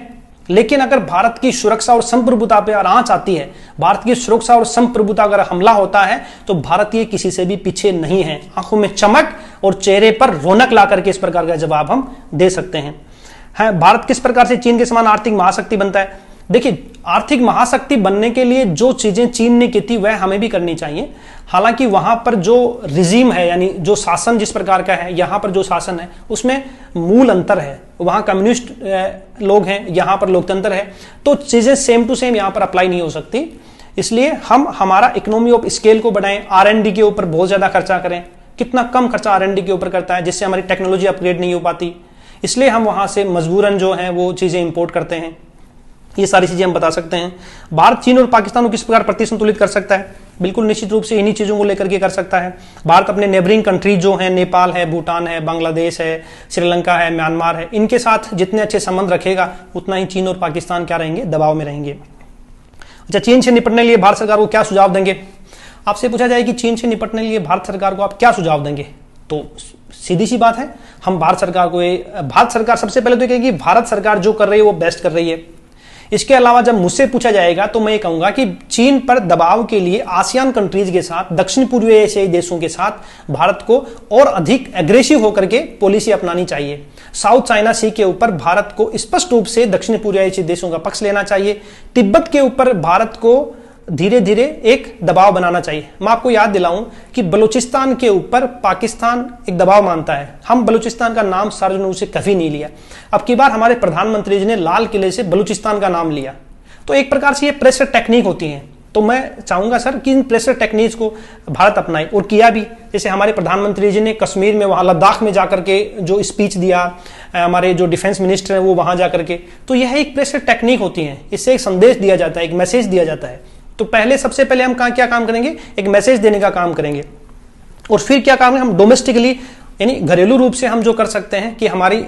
लेकिन अगर भारत की सुरक्षा और संप्रभुता पर आंच आती है, भारत की सुरक्षा और संप्रभुता अगर हमला होता है, तो भारतीय किसी से भी पीछे नहीं है। आंखों में चमक और चेहरे पर रौनक ला करके इस प्रकार का जवाब हम दे सकते हैं। भारत किस प्रकार से चीन के समान आर्थिक महाशक्ति बनता है? देखिए, आर्थिक महाशक्ति बनने के लिए जो चीजें चीन ने की थी वह हमें भी करनी चाहिए। हालांकि वहां पर जो रिजीम है, यानी जो शासन जिस प्रकार का है, यहां पर जो शासन है उसमें मूल अंतर है। वहां कम्युनिस्ट लोग हैं, यहां पर लोकतंत्र है, तो चीजें सेम टू सेम यहां पर अप्लाई नहीं हो सकती। इसलिए हम हमारा इकोनॉमी ऑफ स्केल को बढ़ाएं, R&D के ऊपर बहुत ज्यादा खर्चा करें। कितना कम खर्चा R&D के ऊपर करता है, जिससे हमारी टेक्नोलॉजी अपग्रेड नहीं हो पाती, इसलिए हम वहां से मजबूरन जो है वो चीजें इंपोर्ट करते हैं। ये सारी चीजें हम बता सकते हैं। भारत चीन और पाकिस्तान को किस प्रकार प्रतिसंतुलित कर सकता है? बिल्कुल निश्चित रूप से इन्हीं चीजों को लेकर के कर सकता है। भारत अपने नेबरिंग कंट्री जो है, नेपाल है, भूटान है, बांग्लादेश है, श्रीलंका है, म्यांमार है, इनके साथ जितने अच्छे संबंध रखेगा उतना ही चीन और पाकिस्तान क्या रहेंगे? दबाव में रहेंगे। अच्छा, चीन से निपटने के लिए भारत सरकार को क्या सुझाव देंगे? आपसे पूछा जाए कि चीन से निपटने के लिए भारत सरकार को आप क्या सुझाव देंगे, तो सीधी सी बात है, हम भारत सरकार सबसे पहले तो कहेंगे भारत सरकार जो कर रही है वो बेस्ट कर रही है। इसके अलावा जब मुझसे पूछा जाएगा तो मैं ये कहूंगा कि चीन पर दबाव के लिए आसियान कंट्रीज के साथ, दक्षिण पूर्वी एशियाई देशों के साथ भारत को और अधिक एग्रेसिव होकर के पॉलिसी अपनानी चाहिए। साउथ चाइना सी के ऊपर भारत को स्पष्ट रूप से दक्षिण पूर्वी एशियाई देशों का पक्ष लेना चाहिए। तिब्बत के ऊपर भारत को धीरे धीरे एक दबाव बनाना चाहिए। मैं आपको याद दिलाऊं कि बलूचिस्तान के ऊपर पाकिस्तान एक दबाव मानता है। हम बलूचिस्तान का नाम सार्वजनिक रूप से कभी नहीं लिया। अब की बार हमारे प्रधानमंत्री जी ने लाल किले से बलूचिस्तान का नाम लिया। तो एक प्रकार से ये प्रेशर टेक्निक होती है। तो मैं चाहूंगा सर कि इन प्रेशर टेक्निक्स को भारत अपनाए, और किया भी। जैसे हमारे प्रधानमंत्री जी ने कश्मीर में, वहां लद्दाख में जाकर के जो स्पीच दिया, हमारे जो डिफेंस मिनिस्टर है वो वहां जाकर के, तो यह एक प्रेशर टेक्निक होती है। इससे एक संदेश दिया जाता है, एक मैसेज दिया जाता है। तो पहले सबसे पहले हम क्या काम करेंगे? एक मैसेज देने का काम करेंगे। और फिर क्या काम है? हम डोमेस्टिकली यानी घरेलू रूप से हम जो कर सकते हैं कि हमारी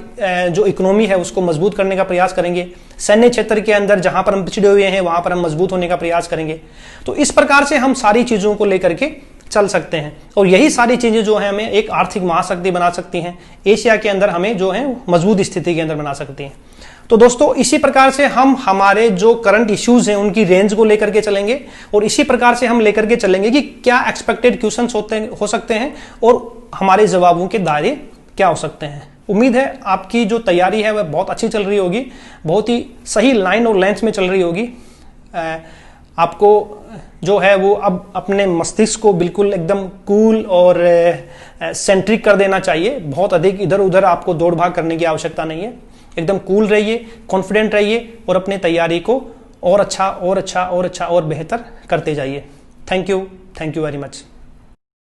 जो इकोनॉमी है उसको मजबूत करने का प्रयास करेंगे। सैन्य क्षेत्र के अंदर जहां पर हम पिछड़े हुए हैं वहां पर हम मजबूत होने का प्रयास करेंगे। तो इस प्रकार से हम सारी चीजों को लेकर के चल सकते हैं, और यही सारी चीजें जो है हमें एक आर्थिक महाशक्ति बना सकती हैं। एशिया के अंदर हमें जो है मजबूत स्थिति के अंदर बना सकती हैं। तो दोस्तों, इसी प्रकार से हम हमारे जो करंट इश्यूज हैं उनकी रेंज को लेकर के चलेंगे, और इसी प्रकार से हम लेकर के चलेंगे कि क्या एक्सपेक्टेड क्वेश्चंस हो सकते हैं और हमारे जवाबों के दायरे क्या हो सकते हैं। उम्मीद है आपकी जो तैयारी है वह बहुत अच्छी चल रही होगी, बहुत ही सही लाइन और लेंथ में चल रही होगी। आपको जो है वो अब अपने मस्तिष्क को बिल्कुल एकदम कूल और सेंट्रिक कर देना चाहिए। बहुत अधिक इधर उधर आपको दौड़ भाग करने की आवश्यकता नहीं है। एकदम कूल रहिए, कॉन्फिडेंट रहिए, और अपने तैयारी को और अच्छा और बेहतर करते जाइए। Thank you very much.